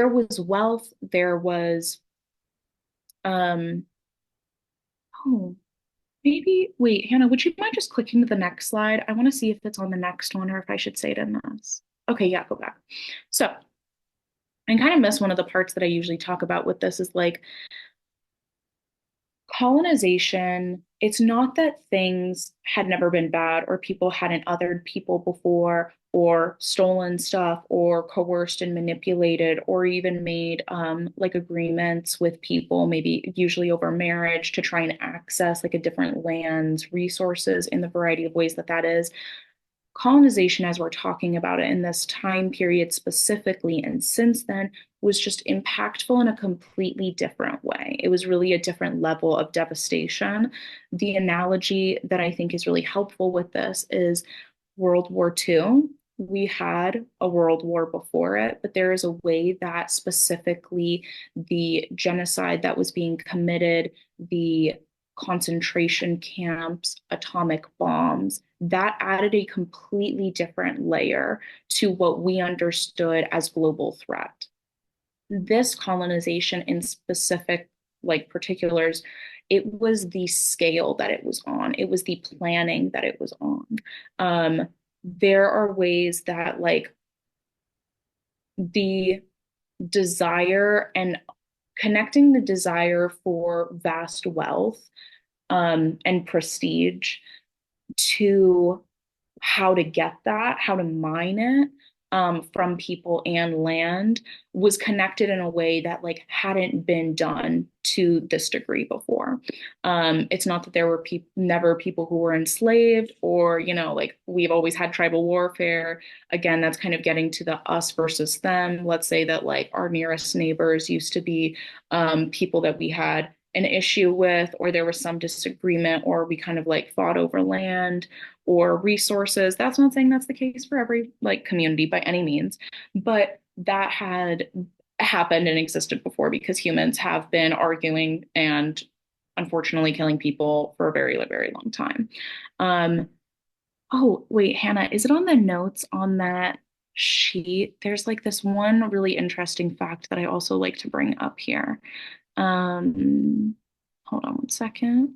was wealth, there was um oh, maybe wait, Hannah, would you mind just clicking to the next slide? I want to see if it's on the next one or if I should say it in this. Okay, yeah, go back. So I kind of miss one of the parts that I usually talk about with this is like colonization. It's not that things had never been bad or people hadn't othered people before or stolen stuff or coerced and manipulated or even made like agreements with people, maybe usually over marriage to try and access like a different land's resources in the variety of ways that that is. Colonization, as we're talking about it in this time period specifically, and since then, was just impactful in a completely different way. It was really a different level of devastation. The analogy that I think is really helpful with this is World War II. We had a world war before it, but there is a way that specifically the genocide that was being committed, the concentration camps, atomic bombs, that added a completely different layer to what we understood as global threat. This colonization in specific like particulars, it was the scale that it was on, it was the planning that it was on. There are ways that like the desire and connecting the desire for vast wealth, and prestige to how to get that, how to mine it, from people and land was connected in a way that like hadn't been done to this degree before. It's not that there were never people who were enslaved or, like we've always had tribal warfare. Again, that's kind of getting to the us versus them. Let's say that like our nearest neighbors used to be people that we had an issue with, or there was some disagreement, or we kind of like fought over land or resources. That's not saying that's the case for every like community by any means, but that had happened and existed before because humans have been arguing and unfortunately killing people for a very, very long time. Um, oh, wait, Hannah, is it on the notes on that sheet? There's like this one really interesting fact that I also like to bring up here. Um, hold on one second.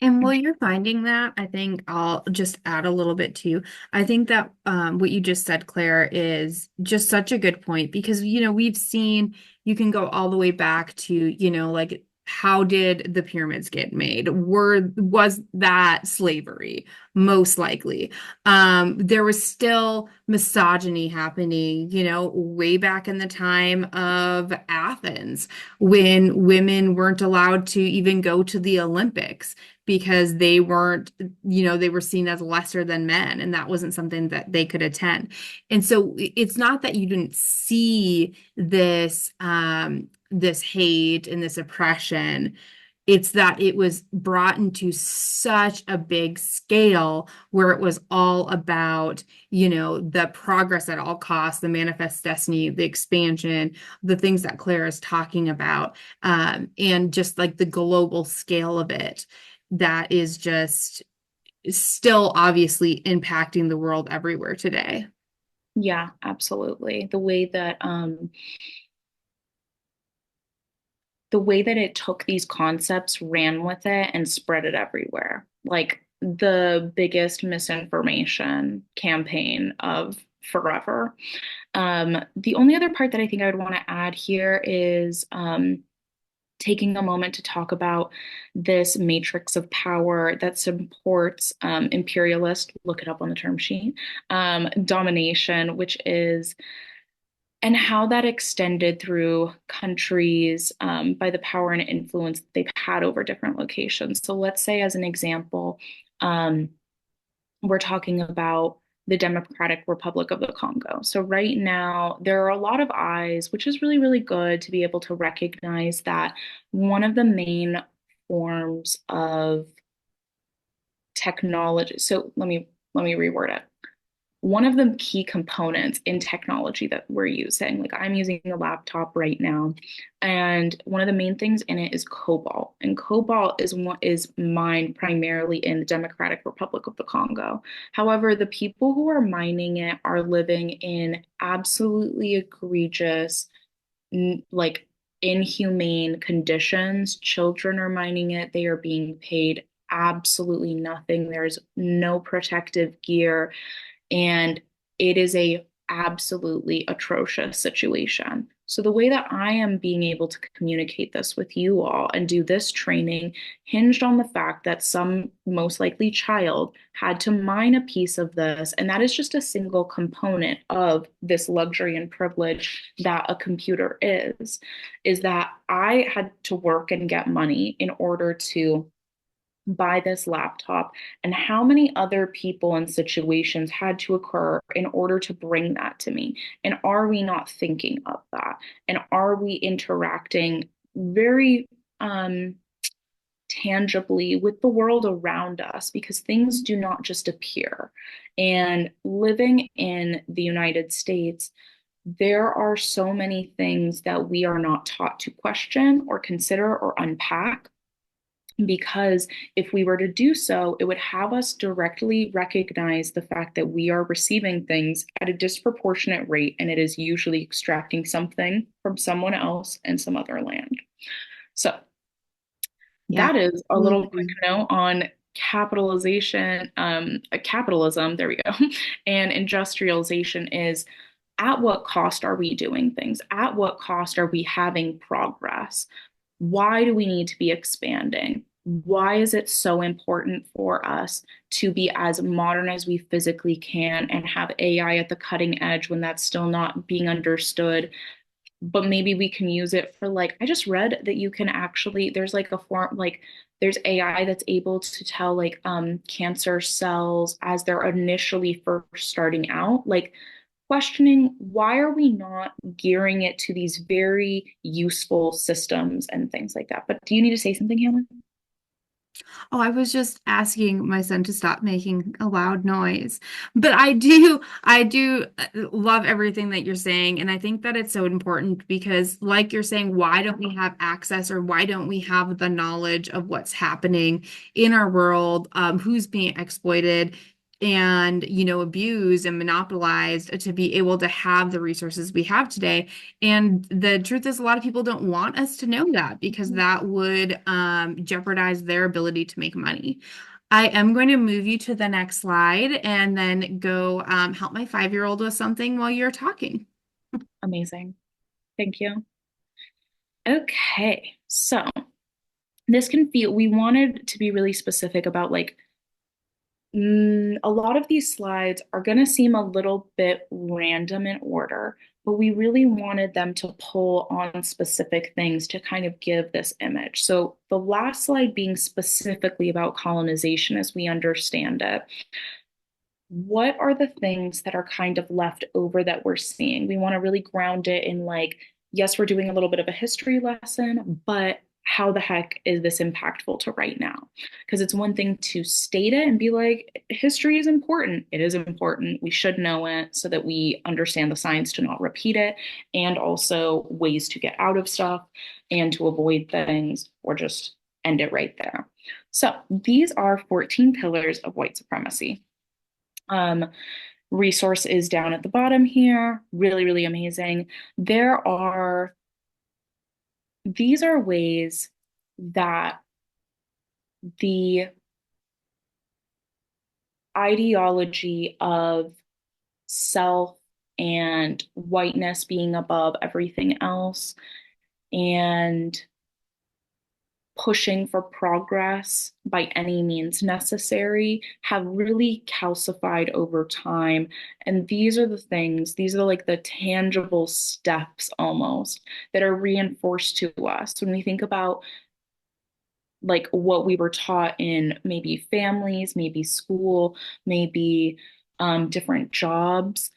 And while you're finding that, I think I'll just add a little bit too. I think that what you just said, Claire, is just such a good point because, we've seen you can go all the way back to, like how did the pyramids get made? Was that slavery? Most likely. There was still misogyny happening, way back in the time of Athens when women weren't allowed to even go to the Olympics because they weren't, they were seen as lesser than men, and that wasn't something that they could attend. And so it's not that you didn't see this hate and this oppression It's that it was brought into such a big scale where it was all about, the progress at all costs, the manifest destiny, the expansion, the things that Claire is talking about, and just like the global scale of it that is just still obviously impacting the world everywhere today. Yeah, absolutely. The way that it took these concepts, ran with it, and spread it everywhere. Like the biggest misinformation campaign of forever. The only other part that I think I would want to add here is taking a moment to talk about this matrix of power that supports imperialist, look it up on the term sheet, domination, which is and how that extended through countries by the power and influence they've had over different locations. So let's say, as an example, um, we're talking about the Democratic Republic of the Congo. So right now, there are a lot of eyes, which is really, really good to be able to recognize that one of the main forms of technology. So let me reword it. One of the key components in technology that we're using, like I'm using a laptop right now, and one of the main things in it is cobalt. And cobalt is what is mined primarily in the Democratic Republic of the Congo. However, the people who are mining it are living in absolutely egregious, like inhumane conditions. Children are mining it. They are being paid absolutely nothing. There's no protective gear, and it is a absolutely atrocious situation. So the way that I am being able to communicate this with you all and do this training hinged on the fact that some most likely child had to mine a piece of this, and that is just a single component of this luxury and privilege that a computer is that I had to work and get money in order to buy this laptop, and how many other people and situations had to occur in order to bring that to me. And are we not thinking of that? And are we interacting very tangibly with the world around us? Because things do not just appear. And living in the United States, there are so many things that we are not taught to question or consider or unpack, because if we were to do so, it would have us directly recognize the fact that we are receiving things at a disproportionate rate, and it is usually extracting something from someone else in some other land. So Yeah, that is a little quick absolutely. note on capitalism, there we go, and industrialization is at what cost are we doing things? At what cost are we having progress? Why do we need to be expanding? Why is it so important for us to be as modern as we physically can and have AI at the cutting edge when that's still not being understood? But maybe we can use it for, like, I just read that you can actually, there's like a form, like there's AI that's able to tell like cancer cells as they're initially first starting out, like questioning why are we not gearing it to these very useful systems and things like that. But do you need to say something, Hannah? Oh, I was just asking my son to stop making a loud noise. But I do love everything that you're saying. And I think that it's so important because, like you're saying, why don't we have access or why don't we have the knowledge of what's happening in our world, who's being exploited and, abused and monopolized to be able to have the resources we have today. And the truth is, a lot of people don't want us to know that because that would jeopardize their ability to make money. I am going to move you to the next slide and then go help my 5-year-old with something while you're talking. Amazing. Thank you. Okay. So this can feel, we wanted to be really specific about like, a lot of these slides are going to seem a little bit random in order, but we really wanted them to pull on specific things to kind of give this image. So the last slide being specifically about colonization as we understand it, what are the things that are kind of left over that we're seeing? We want to really ground it in, like, yes, we're doing a little bit of a history lesson, but how the heck is this impactful to right now? Because it's one thing to state it and be like, history is important. It is important. We should know it so that we understand the science to not repeat it, and also ways to get out of stuff and to avoid things or just end it right there. So these are 14 pillars of white supremacy. Um, Resource is down at the bottom here. Really, really amazing. There are, these are ways that the ideology of self and whiteness being above everything else and pushing for progress by any means necessary have really calcified over time. And these are the things, these are like the tangible steps almost that are reinforced to us when we think about like what we were taught in maybe families, maybe school, maybe different jobs.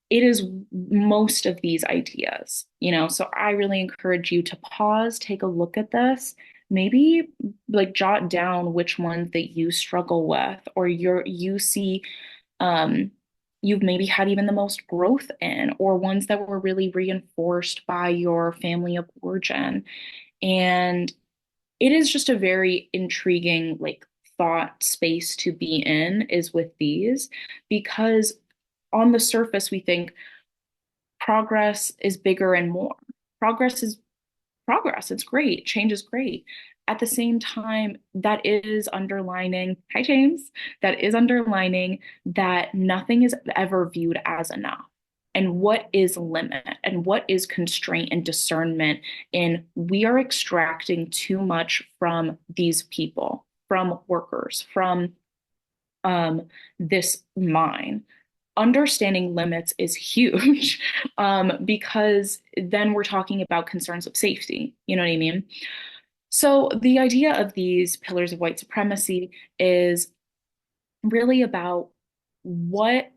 It is most of these ideas, you know. So I really encourage you to pause, take a look at this, maybe like jot down which ones that you struggle with or you see um, you've maybe had even the most growth in, or ones that were really reinforced by your family of origin. And it is just a very intriguing like thought space to be in is with these, because on the surface we think progress is bigger and more. Progress is progress. It's great. Change is great. At the same time, that is underlining, hi James, that is underlining that nothing is ever viewed as enough. And what is limit and what is constraint and discernment in we are extracting too much from these people, from workers, from this mine. Understanding limits is huge because then we're talking about concerns of safety. You know what I mean? So, the idea of these pillars of white supremacy is really about what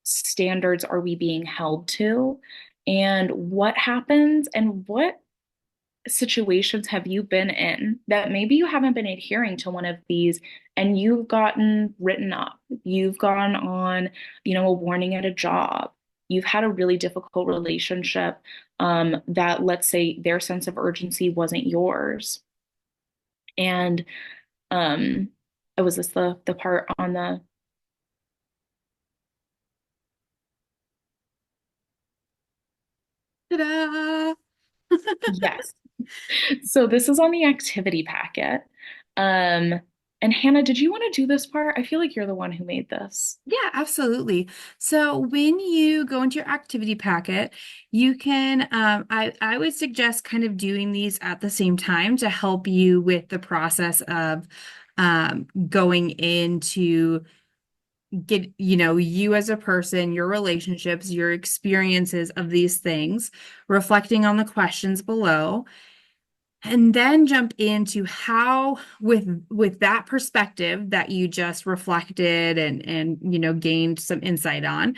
standards are we being held to, and what happens, and what situations have you been in that maybe you haven't been adhering to one of these and you've gotten written up, you've gone on, you know, a warning at a job, you've had a really difficult relationship that let's say their sense of urgency wasn't yours. And um, was this the part on the, Ta-da! yes. So this is on the activity packet. Um, and Hannah, did you want to do this part? I feel like you're the one who made this. Yeah, absolutely. So when you go into your activity packet, you can, I would suggest kind of doing these at the same time to help you with the process of going into get, you as a person, your relationships, your experiences of these things, reflecting on the questions below. And then jump into how, with that perspective that you just reflected and gained some insight on,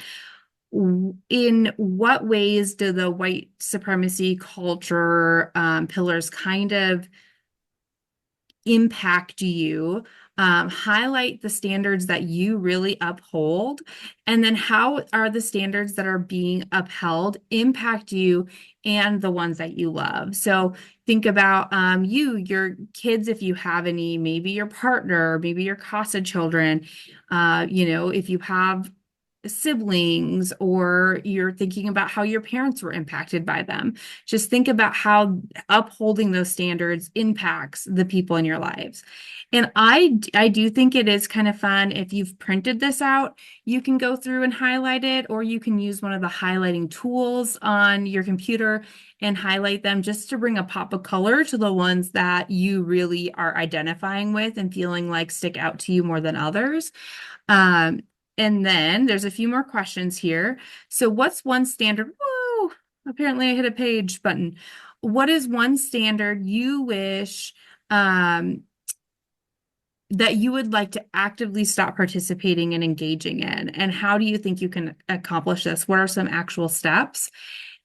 in what ways do the white supremacy culture pillars kind of impact you, highlight the standards that you really uphold, and then how are the standards that are being upheld impact you and the ones that you love. So think about your kids, if you have any, maybe your partner, maybe your CASA children, if you have siblings, or you're thinking about how your parents were impacted by them. Just think about how upholding those standards impacts the people in your lives. And I do think it is kind of fun. If you've printed this out, you can go through and highlight it, or you can use one of the highlighting tools on your computer and highlight them just to bring a pop of color to the ones that you really are identifying with and feeling like stick out to you more than others. Um, and then there's a few more questions here. So what's one standard? Whoa, apparently I hit a page button. What is one standard you wish that you would like to actively stop participating and engaging in? And how do you think you can accomplish this? What are some actual steps?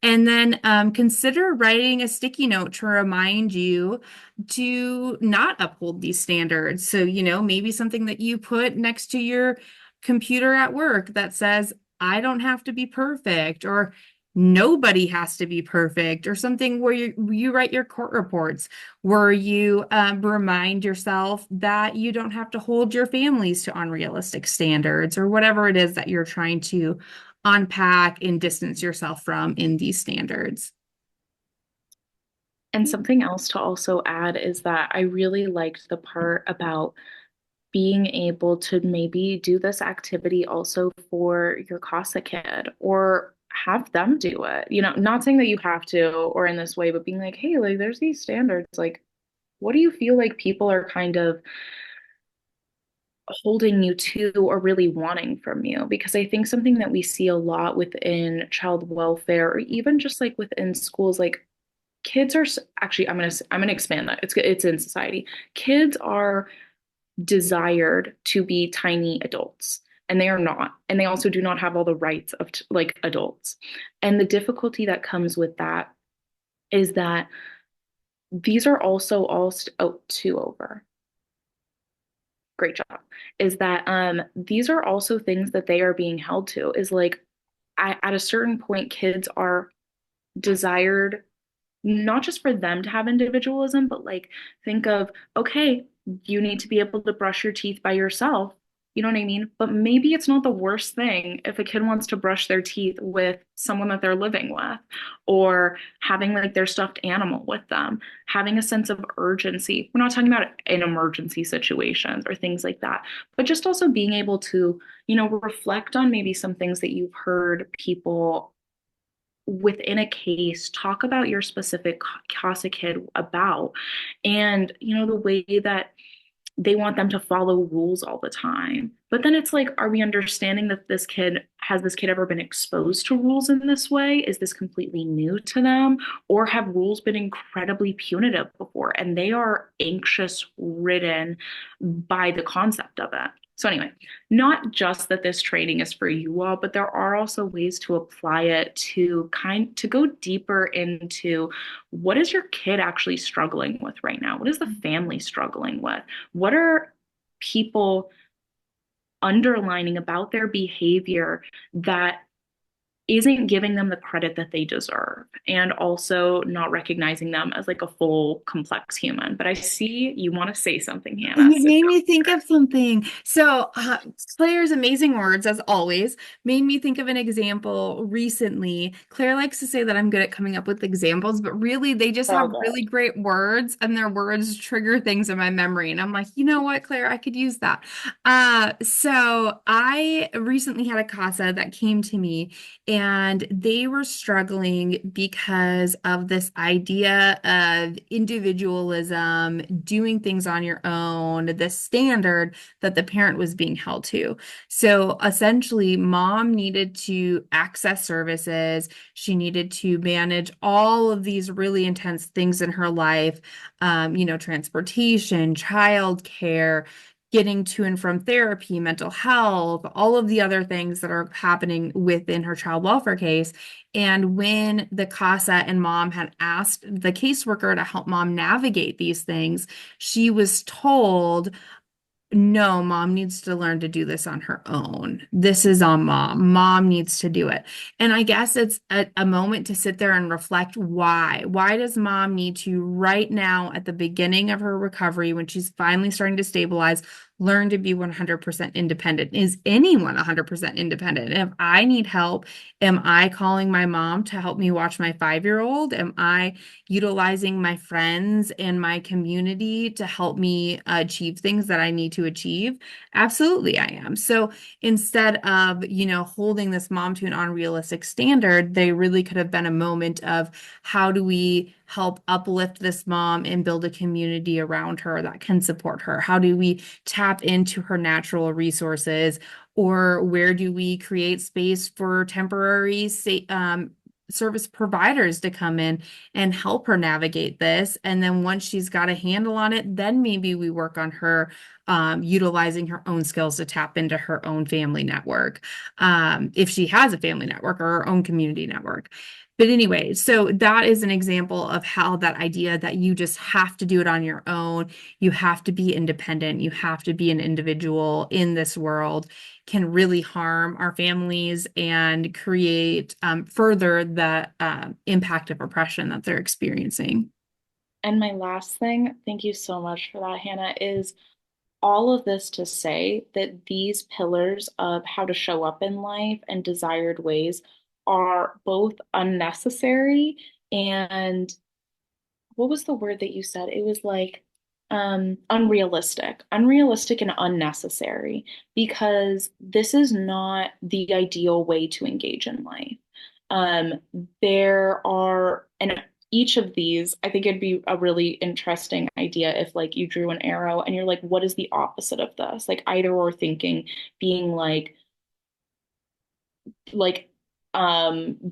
And then consider writing a sticky note to remind you to not uphold these standards. So, maybe something that you put next to your computer at work that says, I don't have to be perfect, or nobody has to be perfect, or something where you write your court reports, where you remind yourself that you don't have to hold your families to unrealistic standards, or whatever it is that you're trying to unpack and distance yourself from in these standards. And something else to also add is that I really liked the part about being able to maybe do this activity also for your CASA kid or have them do it. Not saying that you have to or in this way, but being like, hey, like there's these standards. Like, what do you feel like people are kind of holding you to or really wanting from you? Because I think something that we see a lot within child welfare or even just like within schools, like kids are actually I'm gonna expand that. It's in society. Kids are desired to be tiny adults, and they are not. And they also do not have all the rights of like adults. And the difficulty that comes with that is that these are also all oh, two over. Great job. Is that these are also things that they are being held to is like at a certain point kids are desired not just for them to have individualism, but like think of, okay, you need to be able to brush your teeth by yourself. You know what I mean? But maybe it's not the worst thing if a kid wants to brush their teeth with someone that they're living with or having like their stuffed animal with them, having a sense of urgency. We're not talking about in emergency situations or things like that, but just also being able to, reflect on maybe some things that you've heard people within a case talk about your specific CASA kid about and the way that they want them to follow rules all the time. But then it's like, are we understanding that this kid ever been exposed to rules in this way? Is this completely new to them? Or have rules been incredibly punitive before and they are anxious ridden by the concept of it? So anyway, not just that this training is for you all, but there are also ways to apply it to go deeper into what is your kid actually struggling with right now? What is the family struggling with? What are people underlining about their behavior that isn't giving them the credit that they deserve and also not recognizing them as like a full complex human? But I see you want to say something, Hannah, You so made me think of something. So, Claire's amazing words, as always, made me think of an example recently. Claire likes to say that I'm good at coming up with examples, but really, they just so have good. really great words, and their words trigger things in my memory. And I'm like, you know what, Claire, I could use that. So I recently had a CASA that came to me, and they were struggling because of this idea of individualism, doing things on your own, the standard that the parent was being held to. So essentially, mom needed to access services. She needed to manage all of these really intense things in her life, transportation, childcare, getting to and from therapy, mental health, all of the other things that are happening within her child welfare case. And when the CASA and mom had asked the caseworker to help mom navigate these things, she was told, no, mom needs to learn to do this on her own. This is on mom. Mom needs to do it. And I guess it's a moment to sit there and reflect why. Why does mom need to, right now at the beginning of her recovery, when she's finally starting to stabilize, learn to be 100% independent? Is anyone 100% independent? If I need help, am I calling my mom to help me watch my 5-year-old? Am I utilizing my friends and my community to help me achieve things that I need to achieve? Absolutely, I am. So instead of, holding this mom to an unrealistic standard, they really could have been a moment of how do we help uplift this mom and build a community around her that can support her? How do we tap into her natural resources? Or where do we create space for temporary service providers to come in and help her navigate this? And then once she's got a handle on it, then maybe we work on her utilizing her own skills to tap into her own family network, if she has a family network or her own community network. But anyway, so that is an example of how that idea that you just have to do it on your own, you have to be independent, you have to be an individual in this world can really harm our families and create further the impact of oppression that they're experiencing. And my last thing, thank you so much for that, Hannah, is all of this to say that these pillars of how to show up in life and desired ways are both unnecessary and what was the word that you said? It was like unrealistic and unnecessary because this is not the ideal way to engage in life. Um, there are, and each of these, I think it'd be a really interesting idea if like you drew an arrow and you're like, what is the opposite of this? Like either or thinking being like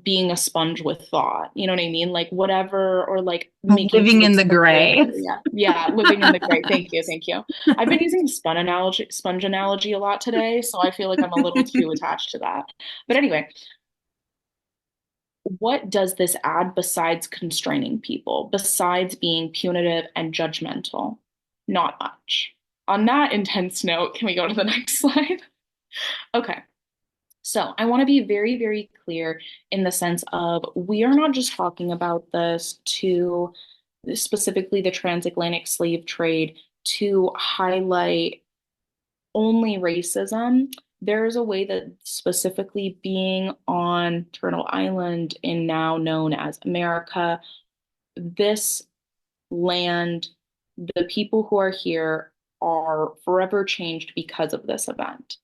being a sponge with thought, you know what I mean, like whatever, or like making Living in space the for both gray. area, yeah, living in the gray. Thank you. I've been using the sponge analogy a lot today, so I feel like I'm a little too attached to that, but anyway, what does this add besides constraining people, besides being punitive and judgmental? Not much. On that intense note, can we go to the next slide? Okay. So I want to be very, very clear in the sense of we are not just talking about this to specifically the transatlantic slave trade to highlight only racism. There is a way that specifically being on Turtle Island in now known as America, this land, the people who are here are forever changed because of this event.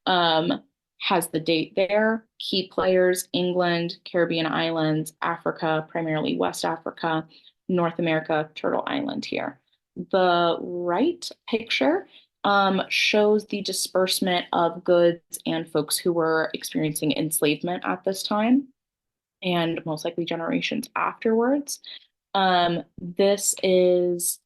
Um, has the date there, key players, England, Caribbean islands, Africa, primarily West Africa, North America, Turtle Island here. The right picture shows the disbursement of goods and folks who were experiencing enslavement at this time and most likely generations afterwards. This is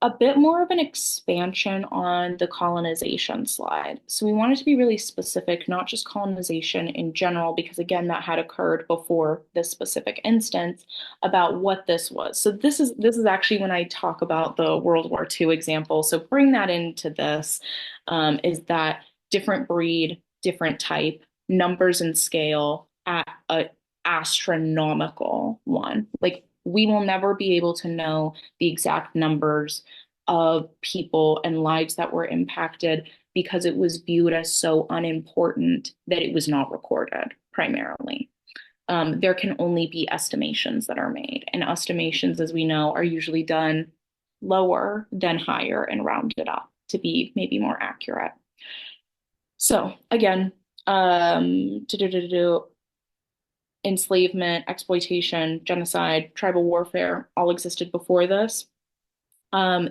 a bit more of an expansion on the colonization slide. So we wanted to be really specific, not just colonization in general, because again, that had occurred before this specific instance about what this was. So this is actually when I talk about the World War II example. So bring that into this is that different breed, different type, numbers and scale at a astronomical one. Like we will never be able to know the exact numbers of people and lives that were impacted because it was viewed as so unimportant that it was not recorded primarily. There can only be estimations that are made, and estimations, as we know, are usually done lower than higher and rounded up to be maybe more accurate. So again, enslavement, exploitation, genocide, tribal warfare all existed before this.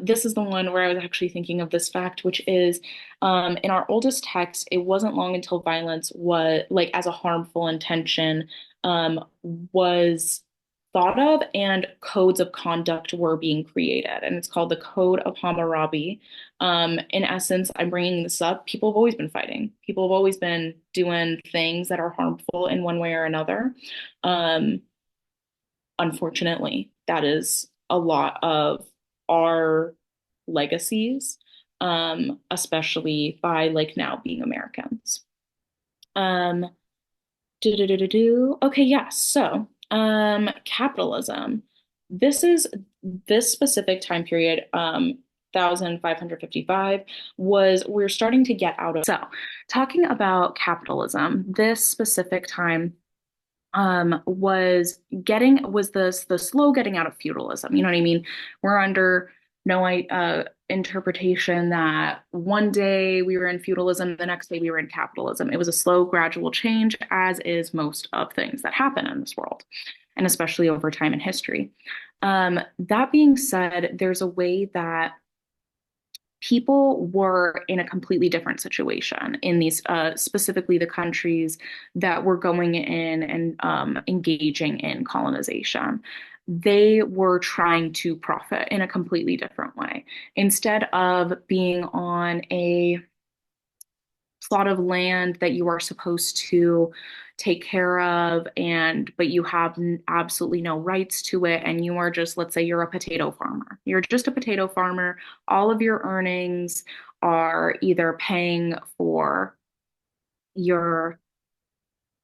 This is the one where I was actually thinking of this fact, which is in our oldest text, it wasn't long until violence was like as a harmful intention was thought of and codes of conduct were being created. And it's called the Code of Hammurabi. In essence, I'm bringing this up. People have always been fighting. People have always been doing things that are harmful in one way or another. Um, Unfortunately, that is a lot of our legacies, especially by like now being Americans. Um, Okay, yeah. So, capitalism. This is this specific time period, 1555 was we're starting to get out of. So, talking about capitalism, this specific time was the slow getting out of feudalism. You know what I mean? We're under no interpretation that one day we were in feudalism, the next day we were in capitalism. It was a slow, gradual change, as is most of things that happen in this world, and especially over time in history. That being said, there's a way that people were in a completely different situation in these, specifically the countries that were going in and engaging in colonization. They were trying to profit in a completely different way. Instead of being on a plot of land that you are supposed to take care of, and but you have absolutely no rights to it, and you are just, let's say you're a potato farmer, you're just a potato farmer. All of your earnings are either paying for your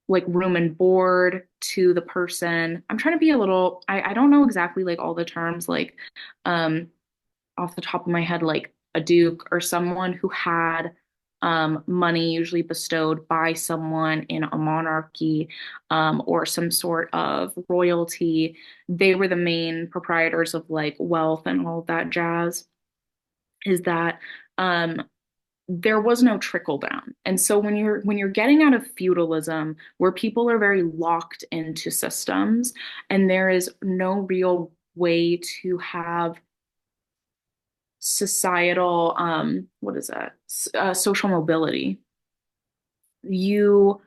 like room and board to the person. I'm trying to be a little, I don't know exactly like all the terms, like um off the top of my head, like a duke or someone who had money usually bestowed by someone in a monarchy, or some sort of royalty. They were the main proprietors of like wealth and all that jazz. Is that um, there was no trickle down. And so when you're getting out of feudalism where people are very locked into systems and there is no real way to have societal what is that social mobility, you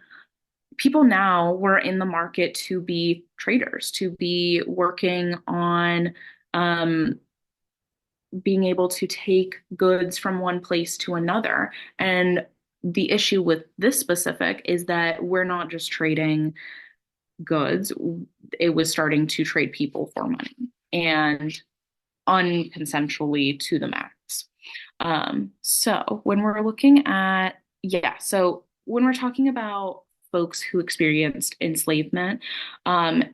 people now were in the market to be traders, to be working on um being able to take goods from one place to another. And the issue with this specific is that we're not just trading goods, it was starting to trade people for money, and unconsensually to the max. So when we're looking at, yeah, so when we're talking about folks who experienced enslavement,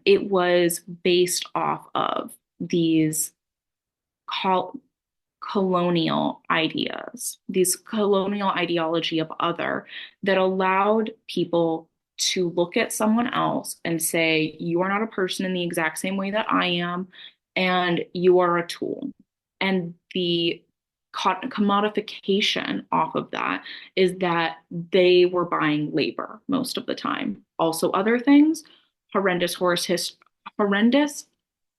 it was based off of these col colonial ideas, these colonial ideology of other that allowed people to look at someone else and say, you are not a person in the exact same way that I am, and you are a tool. And the commodification off of that is that they were buying labor most of the time. Also, other things, horrendous horrendous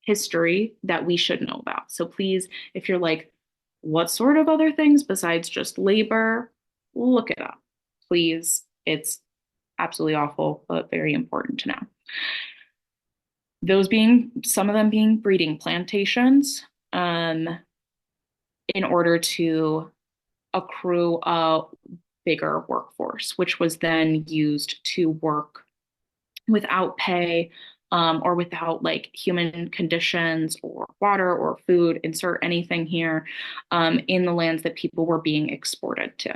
history that we should know about. So please, if you're like, what sort of other things besides just labor, look it up. Please, it's absolutely awful, but very important to know. Those being, some of them being breeding plantations, in order to accrue a bigger workforce, which was then used to work without pay, or without like human conditions or water or food, insert anything here, in the lands that people were being exported to.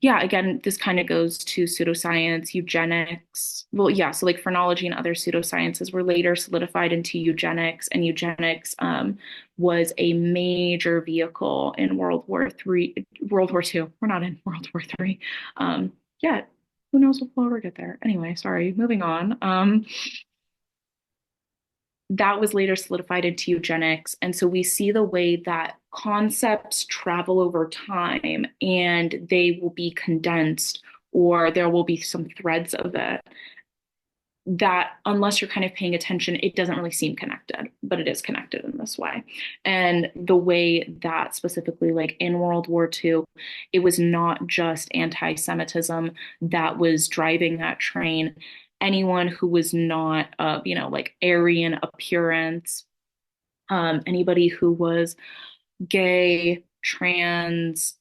Yeah, again, this kind of goes to pseudoscience, eugenics. Well, yeah, so like phrenology and other pseudosciences were later solidified into eugenics, and eugenics was a major vehicle in World War II. We're not in World War III yet. Who knows if we'll ever get there? Anyway, sorry, moving on. That was later solidified into eugenics. And so we see the way that concepts travel over time and they will be condensed, or there will be some threads of it that, unless you're kind of paying attention, it doesn't really seem connected, but it is connected in this way. And the way that specifically, like in World War II, it was not just anti-Semitism that was driving that train. Anyone who was not of, like Aryan appearance, anybody who was gay, trans,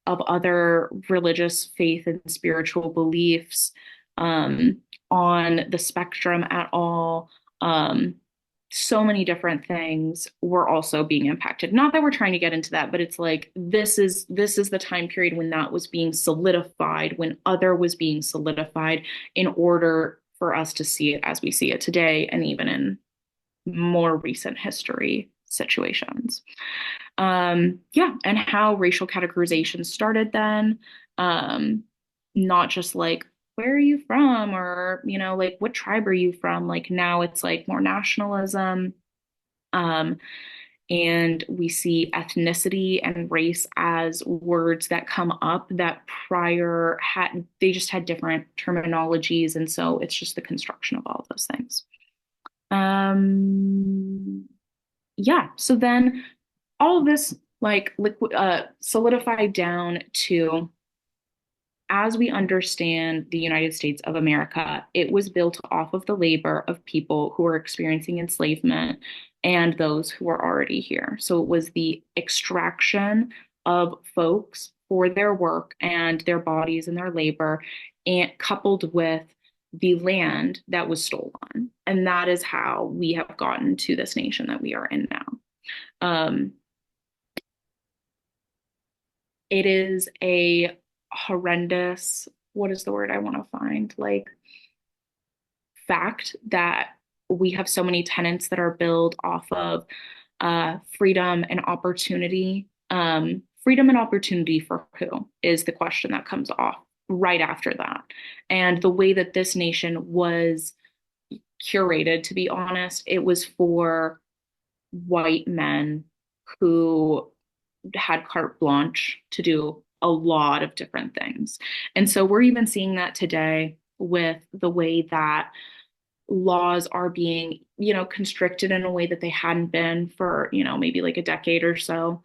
of other religious faith and spiritual beliefs, um, on the spectrum at all. So many different things were also being impacted. Not that we're trying to get into that, but it's like this is the time period when that was being solidified, when other was being solidified in order for us to see it as we see it today, and even in more recent history situations. Yeah, and how racial categorization started then. Not just like, where are you from? Or, like, what tribe are you from? Like, now it's like more nationalism. Um, and we see ethnicity and race as words that come up that prior they just had different terminologies. And so it's just the construction of all of those things. Um, yeah, so then all of this like liquid solidified down to, as we understand the United States of America, it was built off of the labor of people who were experiencing enslavement and those who were already here. So it was the extraction of folks for their work and their bodies and their labor, and coupled with the land that was stolen. And that is how we have gotten to this nation that we are in now. Um, it is a horrendous, what is the word I want to find? Like, fact that we have so many tenants that are built off of freedom and opportunity. Freedom and opportunity for who is the question that comes off right after that. And the way that this nation was curated, to be honest, it was for white men who had carte blanche to do a lot of different things. And so we're even seeing that today with the way that laws are being, constricted in a way that they hadn't been for, maybe like a decade or so.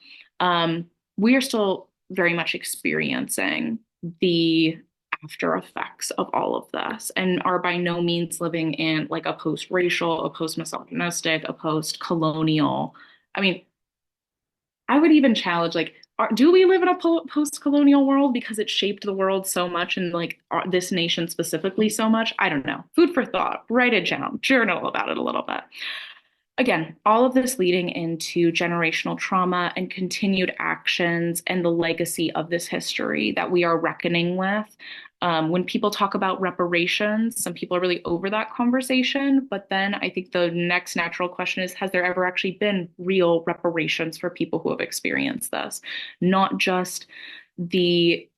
We are still very much experiencing the after effects of all of this and are by no means living in like a post-racial, a post-misogynistic, a post-colonial. I mean, I would even challenge like, do we live in a post-colonial world because it shaped the world so much and like this nation specifically so much? I don't know. Food for thought. Write it down. Journal about it a little bit. Again, all of this leading into generational trauma and continued actions and the legacy of this history that we are reckoning with. When people talk about reparations, some people are really over that conversation. But then I think the next natural question is, has there ever actually been real reparations for people who have experienced this? Not just the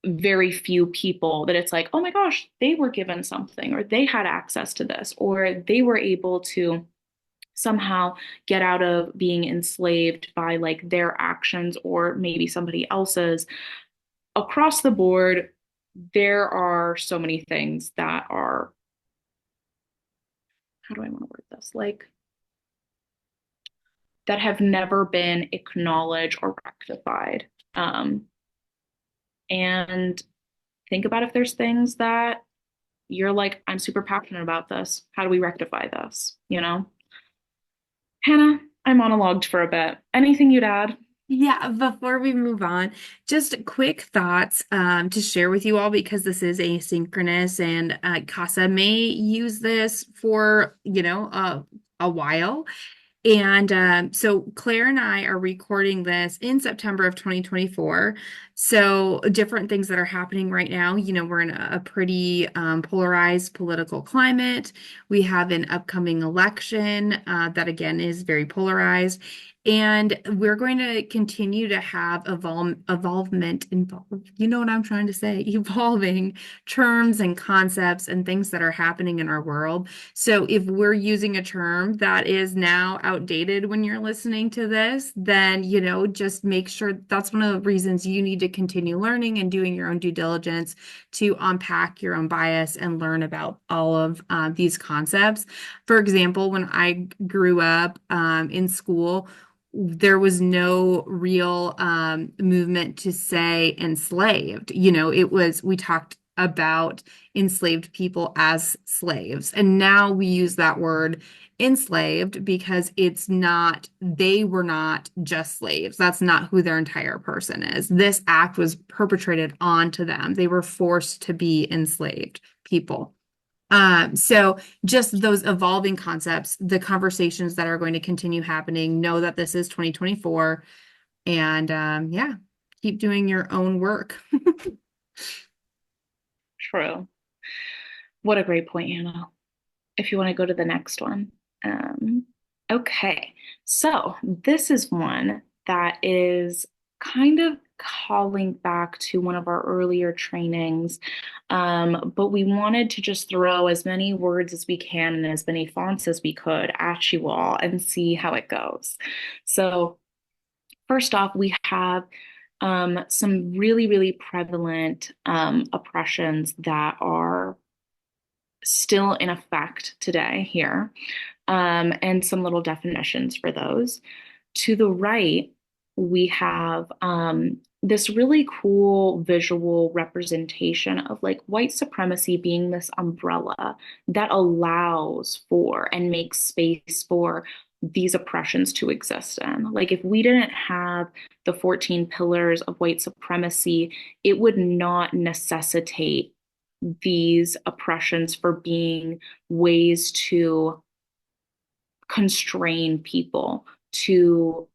very few people that it's like, oh my gosh, they were given something, or they had access to this, or they were able to somehow get out of being enslaved by like their actions or maybe somebody else's. Across the board, there are so many things that are, how do I want to word this? Like, that have never been acknowledged or rectified. Um, and think about if there's things that you're like, I'm super passionate about this. How do we rectify this? Hannah, I monologued for a bit. Anything you'd add? Yeah, before we move on, just quick thoughts to share with you all because this is asynchronous and CASA may use this for, a while. And so Claire and I are recording this in September of 2024. So different things that are happening right now. We're in a pretty polarized political climate. We have an upcoming election that again is very polarized. And we're going to continue to have you know what I'm trying to say, evolving terms and concepts and things that are happening in our world. So if we're using a term that is now outdated when you're listening to this, then, just make sure that's one of the reasons you need to continue learning and doing your own due diligence to unpack your own bias and learn about all of these concepts. For example, when I grew up in school, there was no real movement to say enslaved. We talked about enslaved people as slaves. And now we use that word enslaved because they were not just slaves. That's not who their entire person is. This act was perpetrated onto them. They were forced to be enslaved people. So just those evolving concepts, the conversations that are going to continue happening, know that this is 2024 and yeah, keep doing your own work. True. What a great point, Hannah. If you want to go to the next one. Um, okay, so this is one that is kind of calling back to one of our earlier trainings, but we wanted to just throw as many words as we can and as many fonts as we could at you all and see how it goes. So first off, we have some really, really prevalent oppressions that are still in effect today here, and some little definitions for those. To the right, we have this really cool visual representation of like white supremacy being this umbrella that allows for and makes space for these oppressions to exist in. Like, if we didn't have the 14 pillars of white supremacy, it would not necessitate these oppressions for being ways to constrain people, to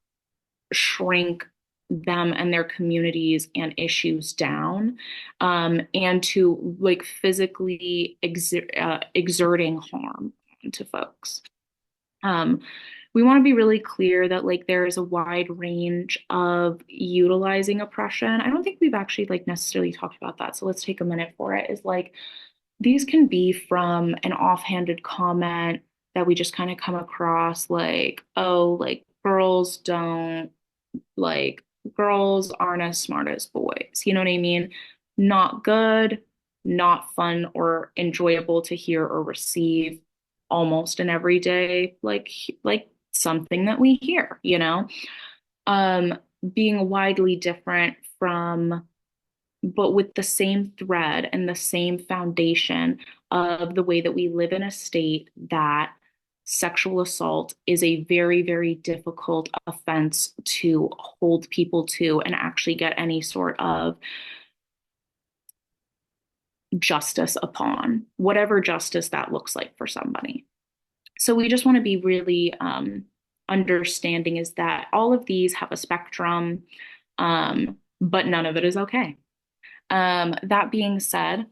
shrink them and their communities and issues down, and to like physically exerting harm to folks. Um, we want to be really clear that like there is a wide range of utilizing oppression. I don't think we've actually like necessarily talked about that. So let's take a minute for it. Is like these can be from an offhanded comment that we just kind of come across like, oh, like like girls aren't as smart as boys. You know what I mean? Not good, not fun or enjoyable to hear or receive almost an everyday like something that we hear, you know? Um Being widely different from but with the same thread and the same foundation of the way that we live in a state that sexual assault is a very, very difficult offense to hold people to and actually get any sort of justice upon, whatever justice that looks like for somebody. So we just want to be really understanding is that all of these have a spectrum, but none of it is okay. That being said,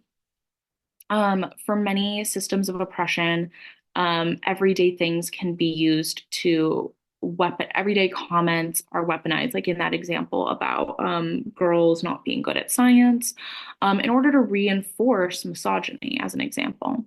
for many systems of oppression, everyday things can be used to everyday comments are weaponized, like in that example about girls not being good at science, in order to reinforce misogyny, as an example.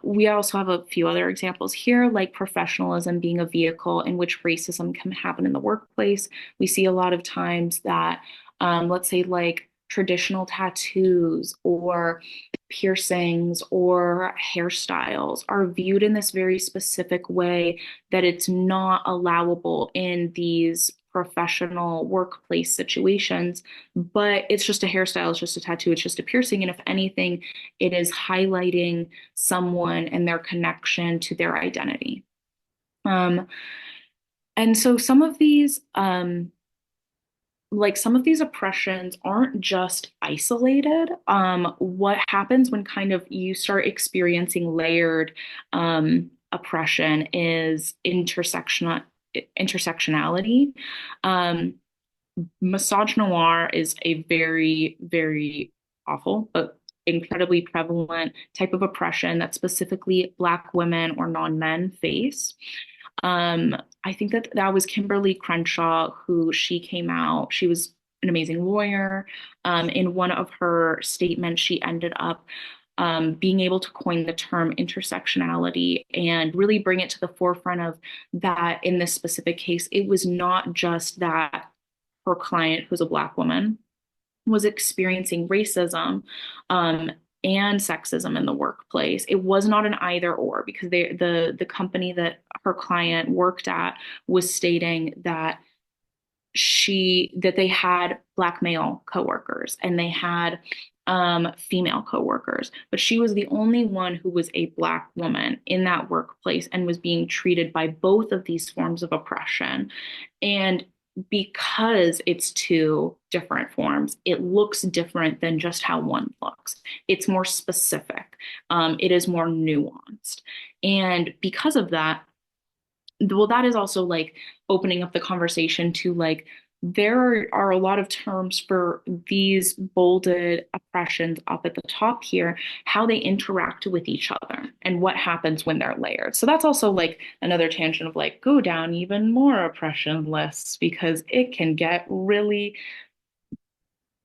We also have a few other examples here, like professionalism being a vehicle in which racism can happen in the workplace. We see a lot of times that, let's say, like traditional tattoos or piercings or hairstyles are viewed in this very specific way that it's not allowable in these professional workplace situations, but it's just a hairstyle, it's just a tattoo, it's just a piercing. And if anything, it is highlighting someone and their connection to their identity. Um, and so some of these oppressions aren't just isolated. What happens when kind of you start experiencing layered oppression is intersectionality. Um, Misogynoir is a very, very awful but incredibly prevalent type of oppression that specifically Black women or non-men face. Um, I think that that was Kimberly Crenshaw, who she came out. She was an amazing lawyer. In one of her statements, she ended up being able to coin the term intersectionality and really bring it to the forefront of that in this specific case. It was not just that her client, who's a Black woman, was experiencing racism and sexism in the workplace. It was not an either or because the company that her client worked at was stating that they had Black male coworkers and they had female coworkers, but she was the only one who was a Black woman in that workplace and was being treated by both of these forms of oppression. And because it's two different forms, it looks different than just how one looks. It's more specific. It is more nuanced. And because of that, well, that is also like opening up the conversation to like there are a lot of terms for these bolded oppressions up at the top here, how they interact with each other and what happens when they're layered. So that's also like another tangent of like go down even more oppression lists because it can get really,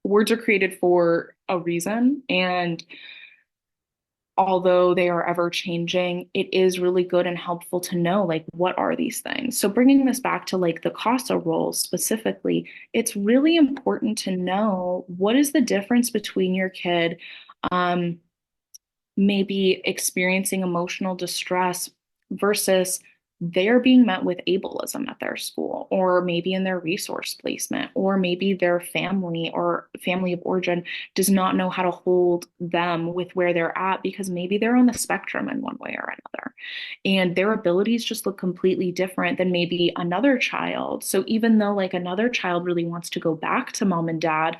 words are created for a reason, and although they are ever changing, it is really good and helpful to know like what are these things. So bringing this back to like the CASA roles specifically, it's really important to know what is the difference between your kid um, maybe experiencing emotional distress versus they're being met with ableism at their school, or maybe in their resource placement, or maybe their family or family of origin does not know how to hold them with where they're at because maybe they're on the spectrum in one way or another. And their abilities just look completely different than maybe another child. So even though like another child really wants to go back to mom and dad,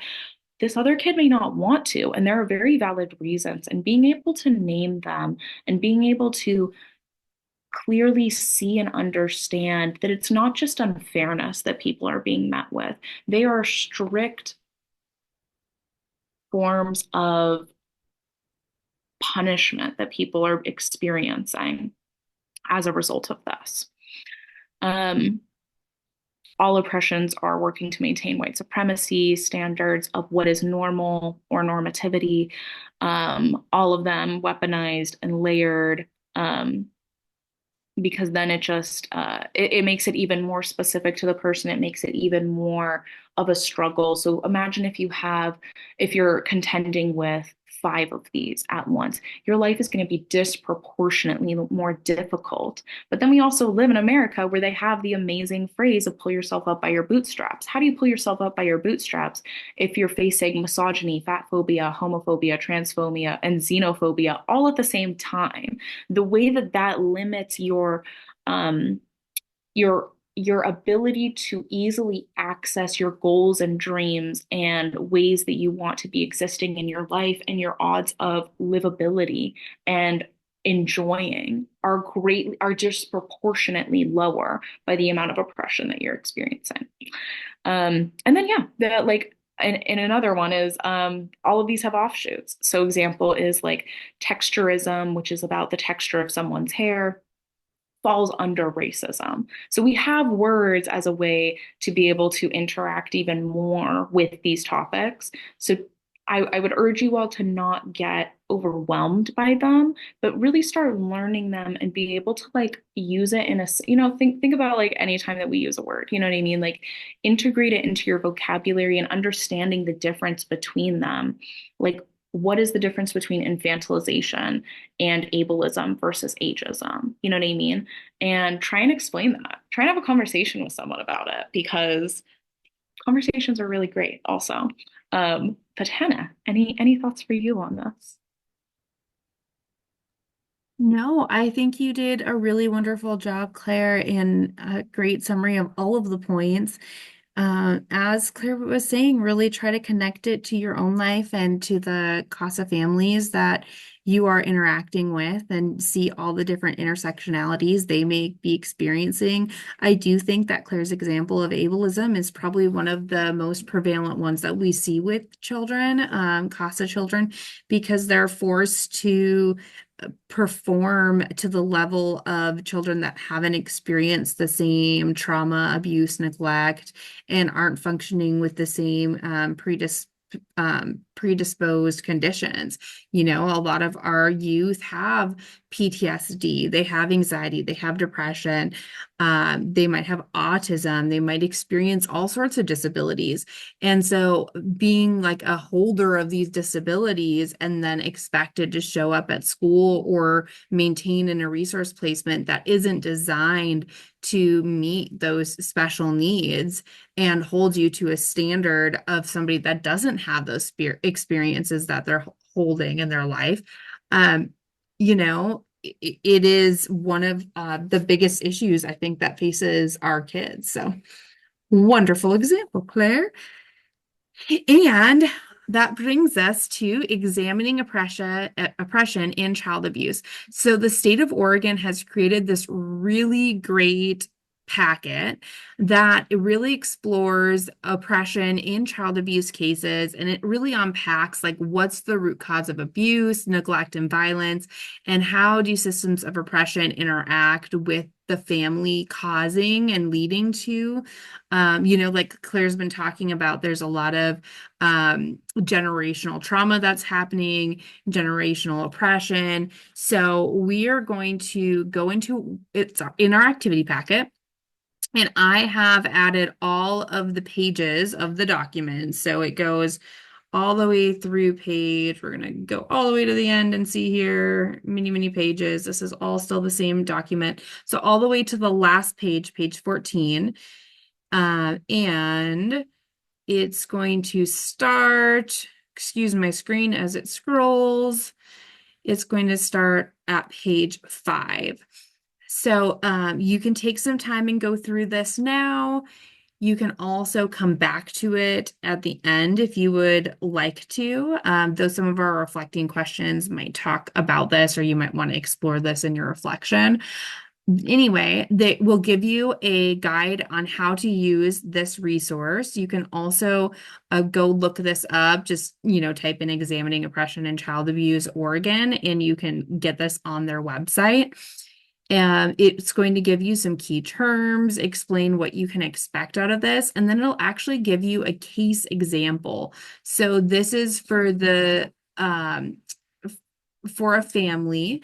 this other kid may not want to. And there are very valid reasons. And being able to name them and being able to clearly see and understand that it's not just unfairness that people are being met with. They are strict forms of punishment that people are experiencing as a result of this. Um, all oppressions are working to maintain white supremacy standards of what is normal or normativity, all of them weaponized and layered, because then it just it makes it even more specific to the person. It makes it even more of a struggle. So imagine if you're contending with five of these at once, your life is going to be disproportionately more difficult. But then we also live in America where they have the amazing phrase of pull yourself up by your bootstraps. How do you pull yourself up by your bootstraps if you're facing misogyny, fat phobia, homophobia, transphobia, and xenophobia all at the same time? The way that that limits um your ability to easily access your goals and dreams and ways that you want to be existing in your life, and your odds of livability and enjoying are disproportionately lower by the amount of oppression that you're experiencing. And then yeah, the like and another one is all of these have offshoots. So example is like texturism, which is about the texture of someone's hair, falls under racism. So we have words as a way to be able to interact even more with these topics. So I would urge you all to not get overwhelmed by them, but really start learning them and be able to like use it in a, think about like any time that we use a word, you know what I mean? Like integrate it into your vocabulary and understanding the difference between them. Like what is the difference between infantilization and ableism versus ageism? You know what I mean? And try and explain that. Try and have a conversation with someone about it, because conversations are really great also. But Hannah, any thoughts for you on this? No, I think you did a really wonderful job, Claire, and a great summary of all of the points. As Claire was saying, really try to connect it to your own life and to the CASA families that you are interacting with and see all the different intersectionalities they may be experiencing. I do think that Claire's example of ableism is probably one of the most prevalent ones that we see with children, CASA children, because they're forced to perform to the level of children that haven't experienced the same trauma, abuse, neglect, and aren't functioning with the same predisposed conditions. You know, a lot of our youth have PTSD, they have anxiety, they have depression, they might have autism, they might experience all sorts of disabilities. And so being like a holder of these disabilities and then expected to show up at school or maintain in a resource placement that isn't designed to meet those special needs and hold you to a standard of somebody that doesn't have those experiences that they're holding in their life. Um, it is one of the biggest issues I think that faces our kids. So wonderful example, Claire. And that brings us to examining oppression in child abuse. So the state of Oregon has created this really great packet that really explores oppression in child abuse cases, and it really unpacks like what's the root cause of abuse, neglect, and violence, and how do systems of oppression interact with the family causing and leading to like Claire's been talking about, there's a lot of generational trauma that's happening, generational oppression. So we are going to go into it's in our activity packet. And I have added all of the pages of the document. So it goes all the way through page. We're going to go all the way to the end and see here many, many pages. This is all still the same document. So all the way to the last page, page 14. And it's going to start, excuse my screen as it scrolls. It's going to start at page 5. So you can take some time and go through this now. You can also come back to it at the end if you would like to, though some of our reflecting questions might talk about this, or you might want to explore this in your reflection. Anyway, they will give you a guide on how to use this resource. You can also go look this up, just, type in Examining Oppression and Child Abuse Oregon, and you can get this on their website. And it's going to give you some key terms, explain what you can expect out of this, and then it'll actually give you a case example. So this is for a family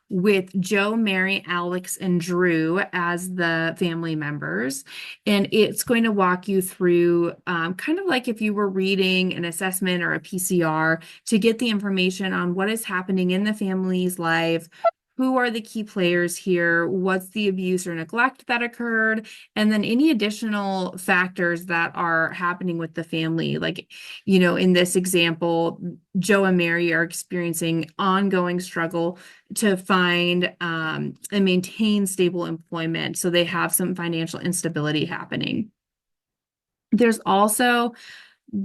with Joe, Mary, Alex, and Drew as the family members. And it's going to walk you through kind of like if you were reading an assessment or a PCR to get the information on what is happening in the family's life. Who are the key players here? What's the abuse or neglect that occurred? And then any additional factors that are happening with the family. Like, in this example, Joe and Mary are experiencing ongoing struggle to find and maintain stable employment. So they have some financial instability happening. There's also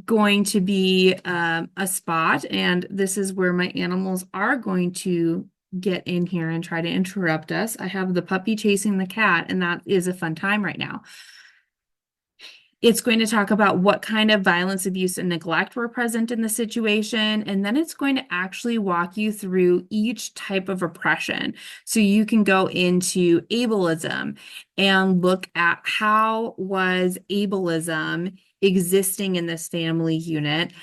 going to be a spot, and this is where my animals are going to get in here and try to interrupt us. I have the puppy chasing the cat, and that is a fun time right now. It's going to talk about what kind of violence, abuse, and neglect were present in the situation. And then it's going to actually walk you through each type of oppression. So you can go into ableism and look at how was ableism existing in this family unit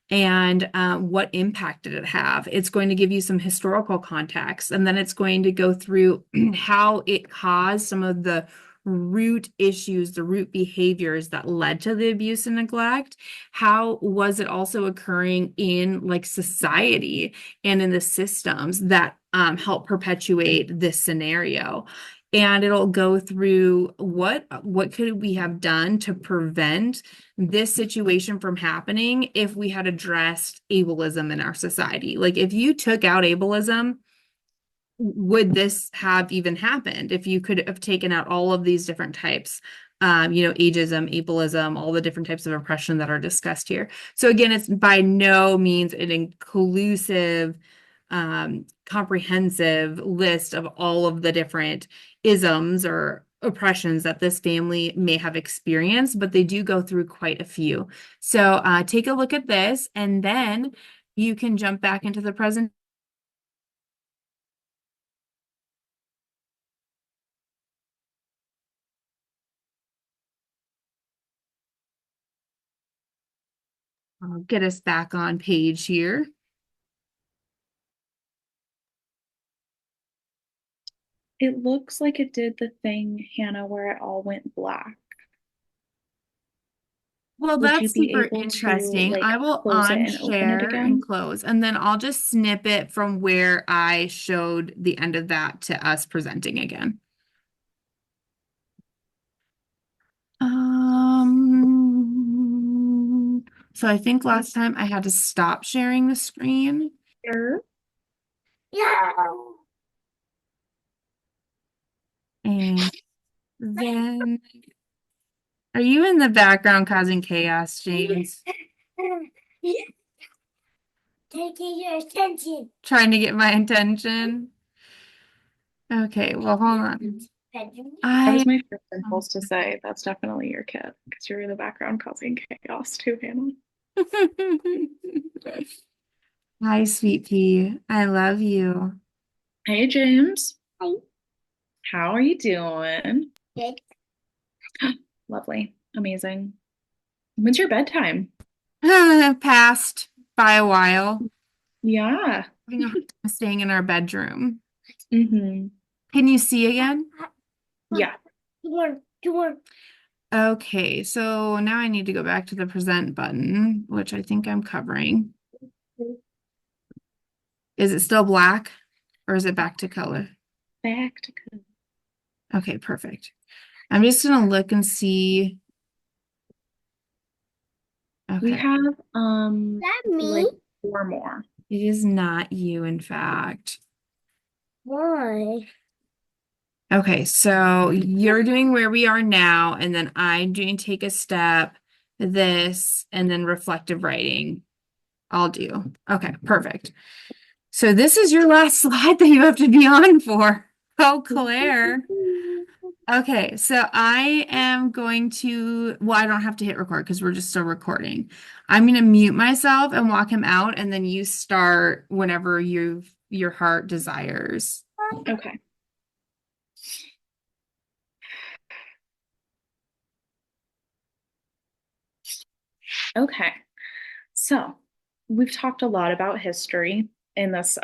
and what impact did it have. It's going to give you some historical context, and then it's going to go through how it caused some of the root issues, the root behaviors that led to the abuse and neglect. How was it also occurring in like society and in the systems that help perpetuate this scenario? And it'll go through what could we have done to prevent this situation from happening if we had addressed ableism in our society. Like if you took out ableism, would this have even happened if you could have taken out all of these different types, ageism, ableism, all the different types of oppression that are discussed here. So again, it's by no means an inclusive, comprehensive list of all of the different isms or oppressions that this family may have experienced, but they do go through quite a few. So take a look at this, and then you can jump back into the present. I'll get us back on page here. It looks like it did the thing, Hannah, where it all went black. Well, Would you that's be super able to interesting. I like will close it and open it unshare and again? close, and then I'll just snip it from where I showed the end of that to us presenting again. So I think last time I had to stop sharing the screen. Sure. And then, are you in the background causing chaos, James? Taking your attention. Trying to get my attention. Okay, well, hold on. That was I my first impulse to say that's definitely your kid because you're in the background causing chaos too, Hannah. Hi, sweet pea. I love you. Hey, James. Hi. How are you doing? Good. Lovely. Amazing. When's your bedtime? Passed by a while. Yeah. Having a hard time staying in our bedroom. Mm-hmm. Can you see again? Yeah. Okay, so now I need to go back to the present button, which I think I'm covering. Is it still black or is it back to color? Back to color. Okay, perfect. I'm just gonna look and see. We Okay, have That me? like four more. it is not you, in fact. Why? Okay, so you're doing where we are now, and then I'm doing take a step, this, and then reflective writing. I'll do. Okay, perfect. So this is your last slide that you have to be on for. Oh, Claire. Okay, so I am going to, well, I don't have to hit record because we're just still recording. I'm going to mute myself and walk him out, and then you start whenever your heart desires. Okay. Okay. So we've talked a lot about history in this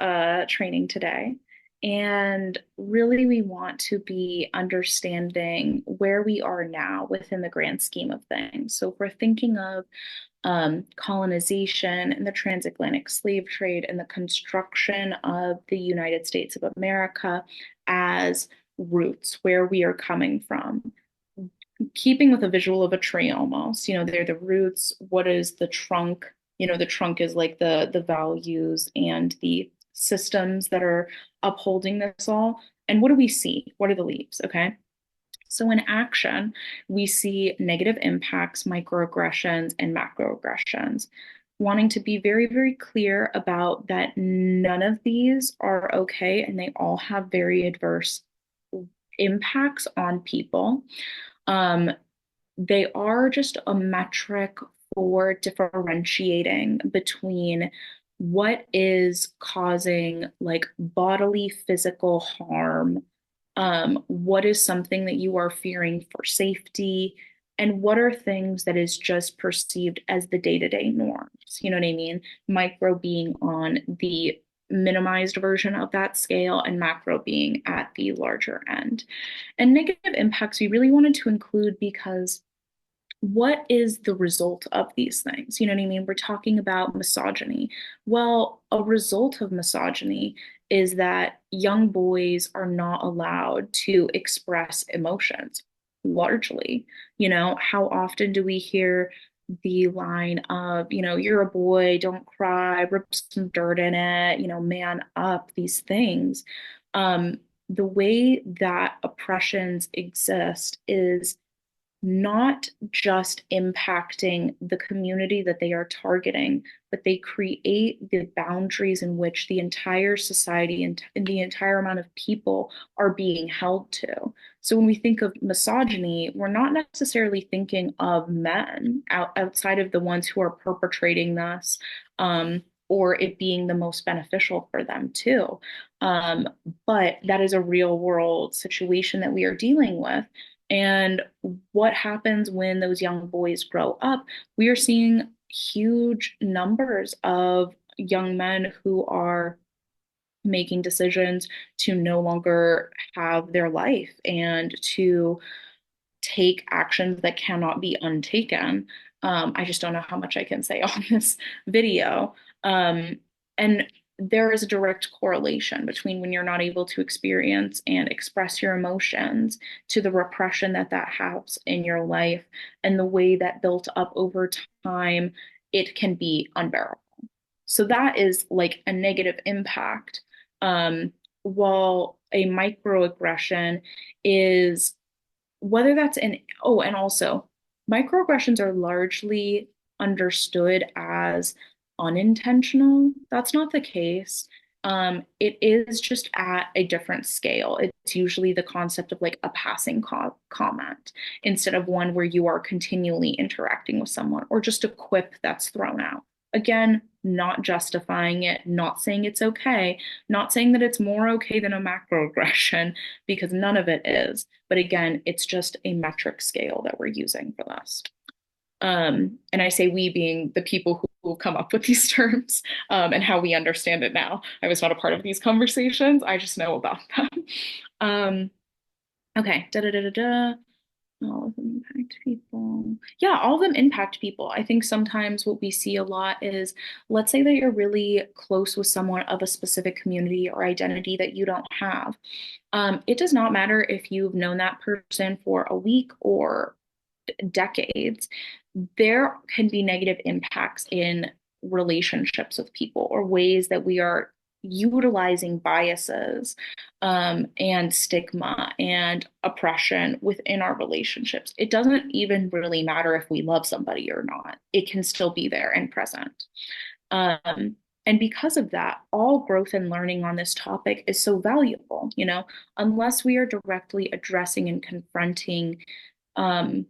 training today. And really, we want to be understanding where we are now within the grand scheme of things. So, if we're thinking of colonization and the transatlantic slave trade and the construction of the United States of America as roots, where we are coming from, keeping with a visual of a tree almost. They're the roots. What is the trunk? The trunk is like the values and the systems that are upholding this all. And what do we see? What are the leaves? Okay. So in action, we see negative impacts, microaggressions, and macroaggressions. Wanting to be very, very clear about that none of these are okay and they all have very adverse impacts on people. Um, they are just a metric for differentiating between what is causing like bodily physical harm, what is something that you are fearing for safety, and what are things that is just perceived as the day-to-day norms. You know what I mean? Micro being on the minimized version of that scale and macro being at the larger end. And negative impacts we really wanted to include because what is the result of these things? You know what I mean? We're talking about misogyny. Well, a result of misogyny is that young boys are not allowed to express emotions largely. How often do we hear the line of, you're a boy, don't cry, rip some dirt in it, man up, these things. The way that oppressions exist is not just impacting the community that they are targeting, but they create the boundaries in which the entire society and the entire amount of people are being held to. So when we think of misogyny, we're not necessarily thinking of men outside of the ones who are perpetrating this, or it being the most beneficial for them too. Um, but that is a real world situation that we are dealing with. And what happens when those young boys grow up? We are seeing huge numbers of young men who are making decisions to no longer have their life and to take actions that cannot be untaken. I just don't know how much I can say on this video. And there is a direct correlation between when you're not able to experience and express your emotions to the repression that has in your life and the way that built up over time, it can be unbearable. So that is like a negative impact. While a microaggression is whether that's in, oh, and also microaggressions are largely understood as unintentional. That's not the case. It is just at a different scale. It's usually the concept of like a passing comment instead of one where you are continually interacting with someone or just a quip that's thrown out. Again, not justifying it, not saying it's okay, not saying that it's more okay than a macroaggression, because none of it is. But again, it's just a metric scale that we're using for this. And I say we being the people who come up with these terms and how we understand it now. I was not a part of these conversations. I just know about them. Okay, da da da da da. All of them impact people. Yeah, all of them impact people. I think sometimes what we see a lot is, let's say that you're really close with someone of a specific community or identity that you don't have. It does not matter if you've known that person for a week or decades. There can be negative impacts in relationships with people or ways that we are utilizing biases and stigma and oppression within our relationships. It doesn't even really matter if we love somebody or not, it can still be there and present. Um, and because of that, all growth and learning on this topic is so valuable, unless we are directly addressing and confronting um,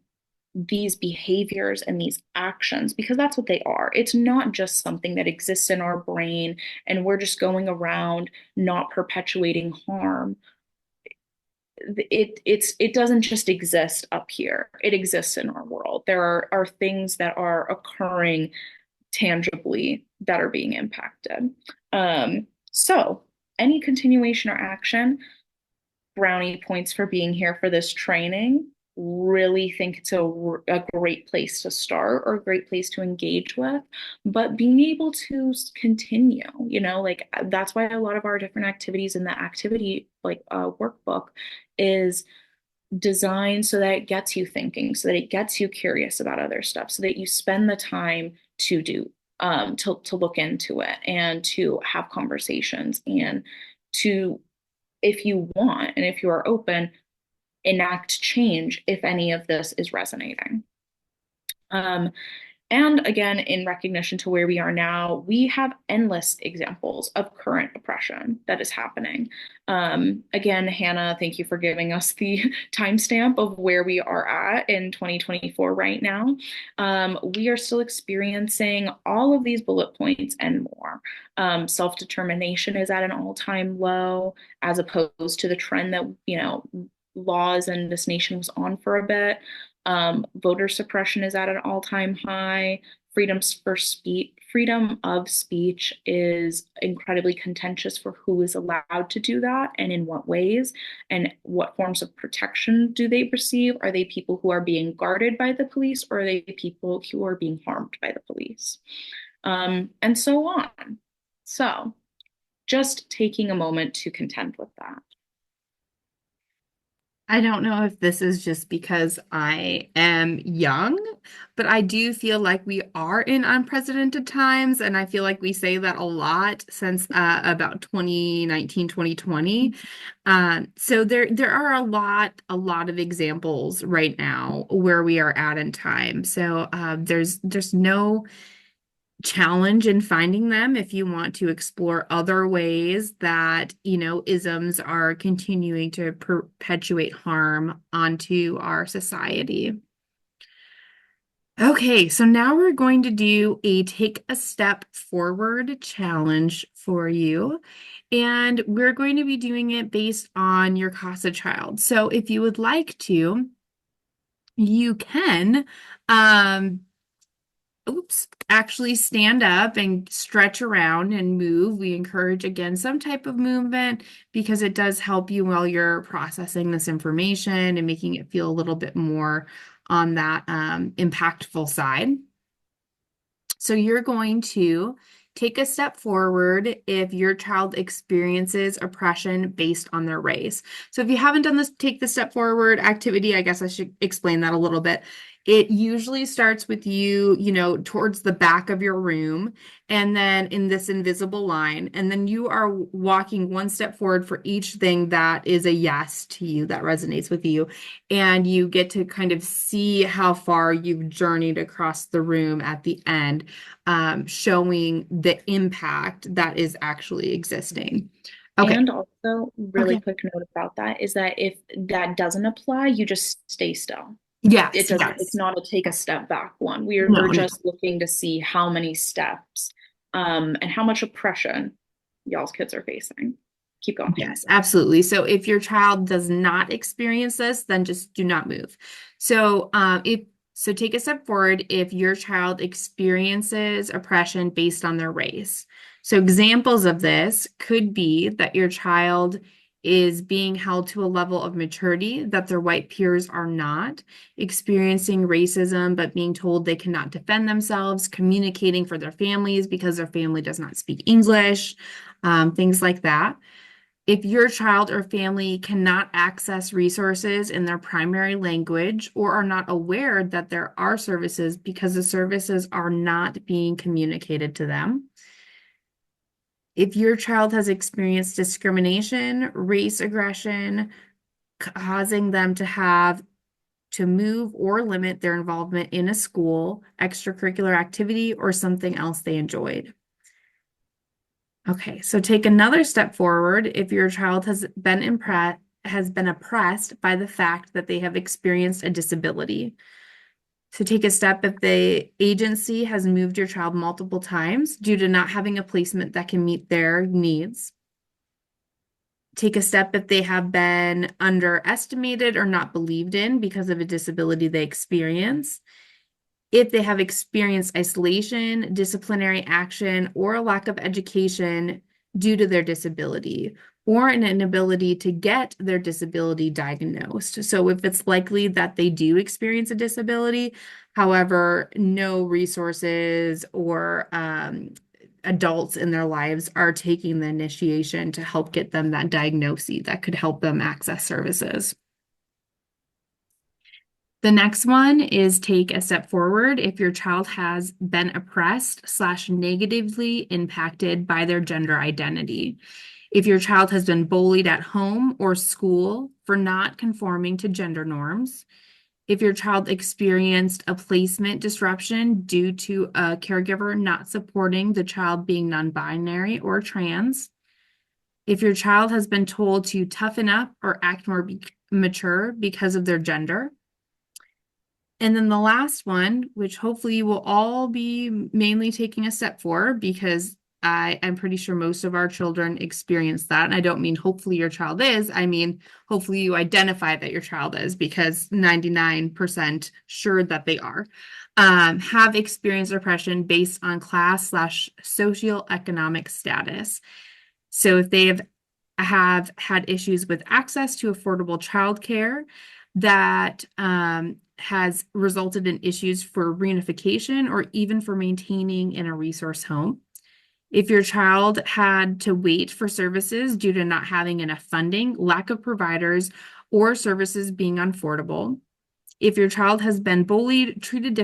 these behaviors and these actions, because that's what they are. It's not just something that exists in our brain and we're just going around not perpetuating harm. It doesn't just exist up here. It exists in our world. There are things that are occurring tangibly that are being impacted. So any continuation or action, brownie points for being here for this training. Really think it's a great place to start or a great place to engage with, but being able to continue, like that's why a lot of our different activities in the activity like workbook is designed so that it gets you thinking, so that it gets you curious about other stuff, so that you spend the time to do to look into it and to have conversations and to, if you want and if you are open, enact change if any of this is resonating. Um, and again, in recognition to where we are now, we have endless examples of current oppression that is happening. Again, Hannah, thank you for giving us the timestamp of where we are at in 2024 right now. We are still experiencing all of these bullet points and more. Self-determination is at an all-time low, as opposed to the trend that, laws in this nation was on for a bit. Voter suppression is at an all-time high. Freedom of speech is incredibly contentious for who is allowed to do that and in what ways, and what forms of protection do they receive. Are they people who are being guarded by the police, or are they people who are being harmed by the police? And so on. So just taking a moment to contend with that. I don't know if this is just because I am young, but I do feel like we are in unprecedented times. And I feel like we say that a lot since about 2019, 2020. So there are a lot of examples right now where we are at in time. So there's no challenge in finding them if you want to explore other ways that, isms are continuing to perpetuate harm onto our society. Okay, so now we're going to do a take a step forward challenge for you. And we're going to be doing it based on your CASA child. So if you would like to, you can actually stand up and stretch around and move. We encourage, again, some type of movement because it does help you while you're processing this information and making it feel a little bit more on that impactful side. So you're going to take a step forward if your child experiences oppression based on their race. So if you haven't done this take the step forward activity, I guess I should explain that a little bit. It usually starts with you, towards the back of your room, and then in this invisible line, and then you are walking one step forward for each thing that is a yes to you, that resonates with you. And you get to kind of see how far you've journeyed across the room at the end, showing the impact that is actually existing. Okay. And also, really Okay. quick note about that is that if that doesn't apply, you just stay still. It Yes, doesn't, it's yes. not a take a step back one. We're No, no. just looking to see how many steps and how much oppression y'all's kids are facing. Keep going. Yes, absolutely. So if your child does not experience this, then just do not move. So take a step forward if your child experiences oppression based on their race. So examples of this could be that your child is being held to a level of maturity that their white peers are not, experiencing racism but being told they cannot defend themselves, communicating for their families because their family does not speak English, things like that. If your child or family cannot access resources in their primary language or are not aware that there are services because the services are not being communicated to them. If your child has experienced discrimination, race aggression, causing them to have to move or limit their involvement in a school, extracurricular activity, or something else they enjoyed. Okay, so take another step forward if your child has been oppressed by the fact that they have experienced a disability. So take a step if the agency has moved your child multiple times due to not having a placement that can meet their needs. Take a step if they have been underestimated or not believed in because of a disability they experience. If they have experienced isolation, disciplinary action, or a lack of education due to their disability, or an inability to get their disability diagnosed. So if it's likely that they do experience a disability, however, no resources or adults in their lives are taking the initiation to help get them that diagnosis that could help them access services. The next one is take a step forward if your child has been oppressed / negatively impacted by their gender identity. If your child has been bullied at home or school for not conforming to gender norms. If your child experienced a placement disruption due to a caregiver not supporting the child being non-binary or trans. If your child has been told to toughen up or act more mature because of their gender. And then the last one, which hopefully you will all be mainly taking a step for, because I'm pretty sure most of our children experience that. And I don't mean hopefully your child is, I mean, hopefully you identify that your child is, because 99% sure that they are, have experienced oppression based on class / socioeconomic status. So if they have had issues with access to affordable childcare, that has resulted in issues for reunification or even for maintaining in a resource home. If your child had to wait for services due to not having enough funding, lack of providers, or services being unaffordable. If your child has been bullied, treated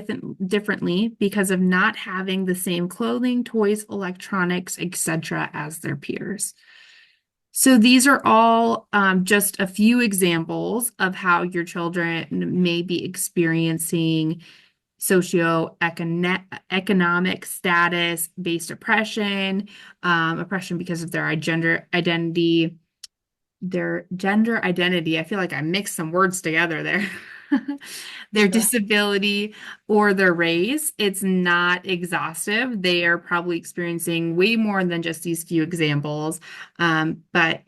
differently because of not having the same clothing, toys, electronics, etc. as their peers. So these are all just a few examples of how your children may be experiencing socioeconomic status-based oppression, oppression because of their gender identity. I feel like I mixed some words together there. Their disability or their race. It's not exhaustive. They are probably experiencing way more than just these few examples. But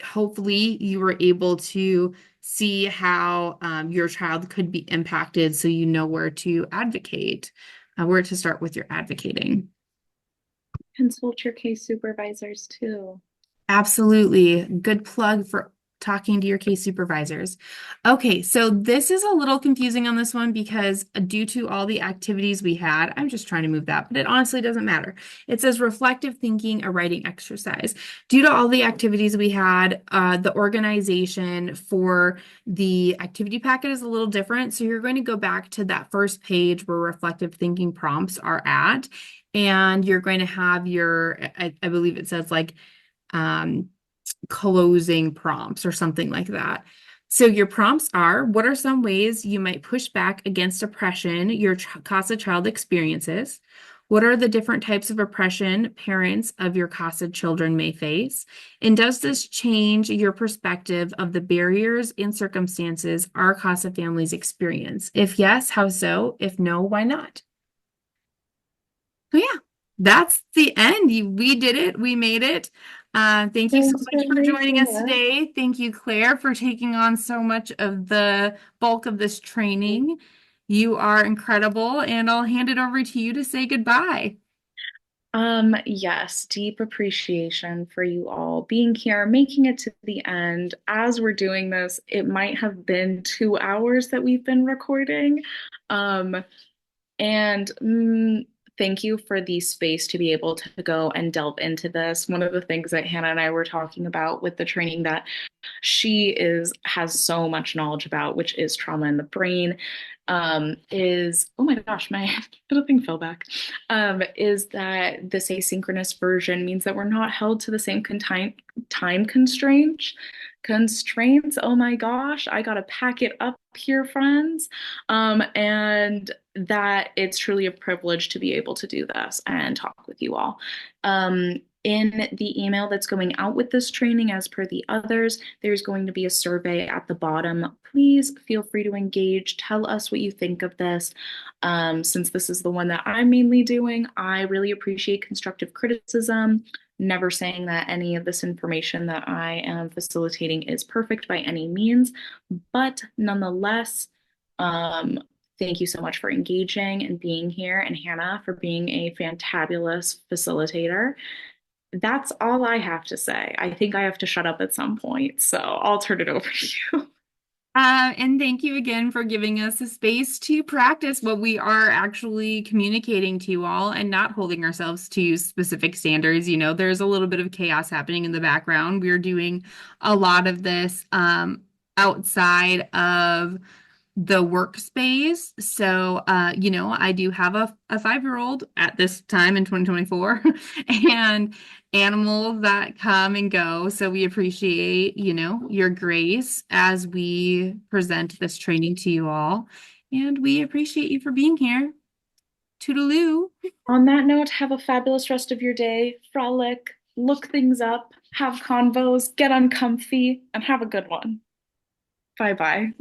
hopefully you were able to see how your child could be impacted so you know where to advocate, where to start with your advocating. Consult your case supervisors too. Absolutely. Good plug for talking to your case supervisors. Okay, so this is a little confusing on this one because due to all the activities we had, I'm just trying to move that, but it honestly doesn't matter. It says reflective thinking, a writing exercise. Due to all the activities we had, the organization for the activity packet is a little different. So you're going to go back to that first page where reflective thinking prompts are at, and you're going to have your, I believe it says like, closing prompts or something like that. So your prompts are, what are some ways you might push back against oppression your CASA child experiences? What are the different types of oppression parents of your CASA children may face? And does this change your perspective of the barriers and circumstances our CASA families experience? If yes, how so? If no, why not? So yeah, that's the end. We did it. We made it. Thank you so Thanks much for for joining making us it. today. Thank you, Claire, for taking on so much of the bulk of this training. You are incredible, and I'll hand it over to you to say goodbye. Yes, deep appreciation for you all being here, making it to the end. As we're doing this, it might have been 2 hours that we've been recording. Um, and thank you for the space to be able to go and delve into this. One of the things that Hannah and I were talking about with the training that she is has so much knowledge about, which is trauma in the brain, is oh my gosh, my little thing fell back. Is that this asynchronous version means that we're not held to the same time constraints. Oh my gosh, I gotta pack it up here, friends. And that it's truly a privilege to be able to do this and talk with you all. In the email that's going out with this training, as per the others, there's going to be a survey at the bottom. Please feel free to engage. Tell us what you think of this. Since this is the one that I'm mainly doing, I really appreciate constructive criticism. Never saying that any of this information that I am facilitating is perfect by any means, but nonetheless, um, thank you so much for engaging and being here, and Hannah for being a fantabulous facilitator. That's all I have to say. I think I have to shut up at some point, so I'll turn it over to you. And thank you again for giving us a space to practice what we are actually communicating to you all and not holding ourselves to specific standards. You know, there's a little bit of chaos happening in the background. We're doing a lot of this outside of the workspace. So, I do have a 5-year-old at this time in 2024 and animals that come and go. So we appreciate, your grace as we present this training to you all. And we appreciate you for being here. Toodaloo. On that note, have a fabulous rest of your day. Frolic, look things up, have convos, get uncomfy, and have a good one. Bye bye.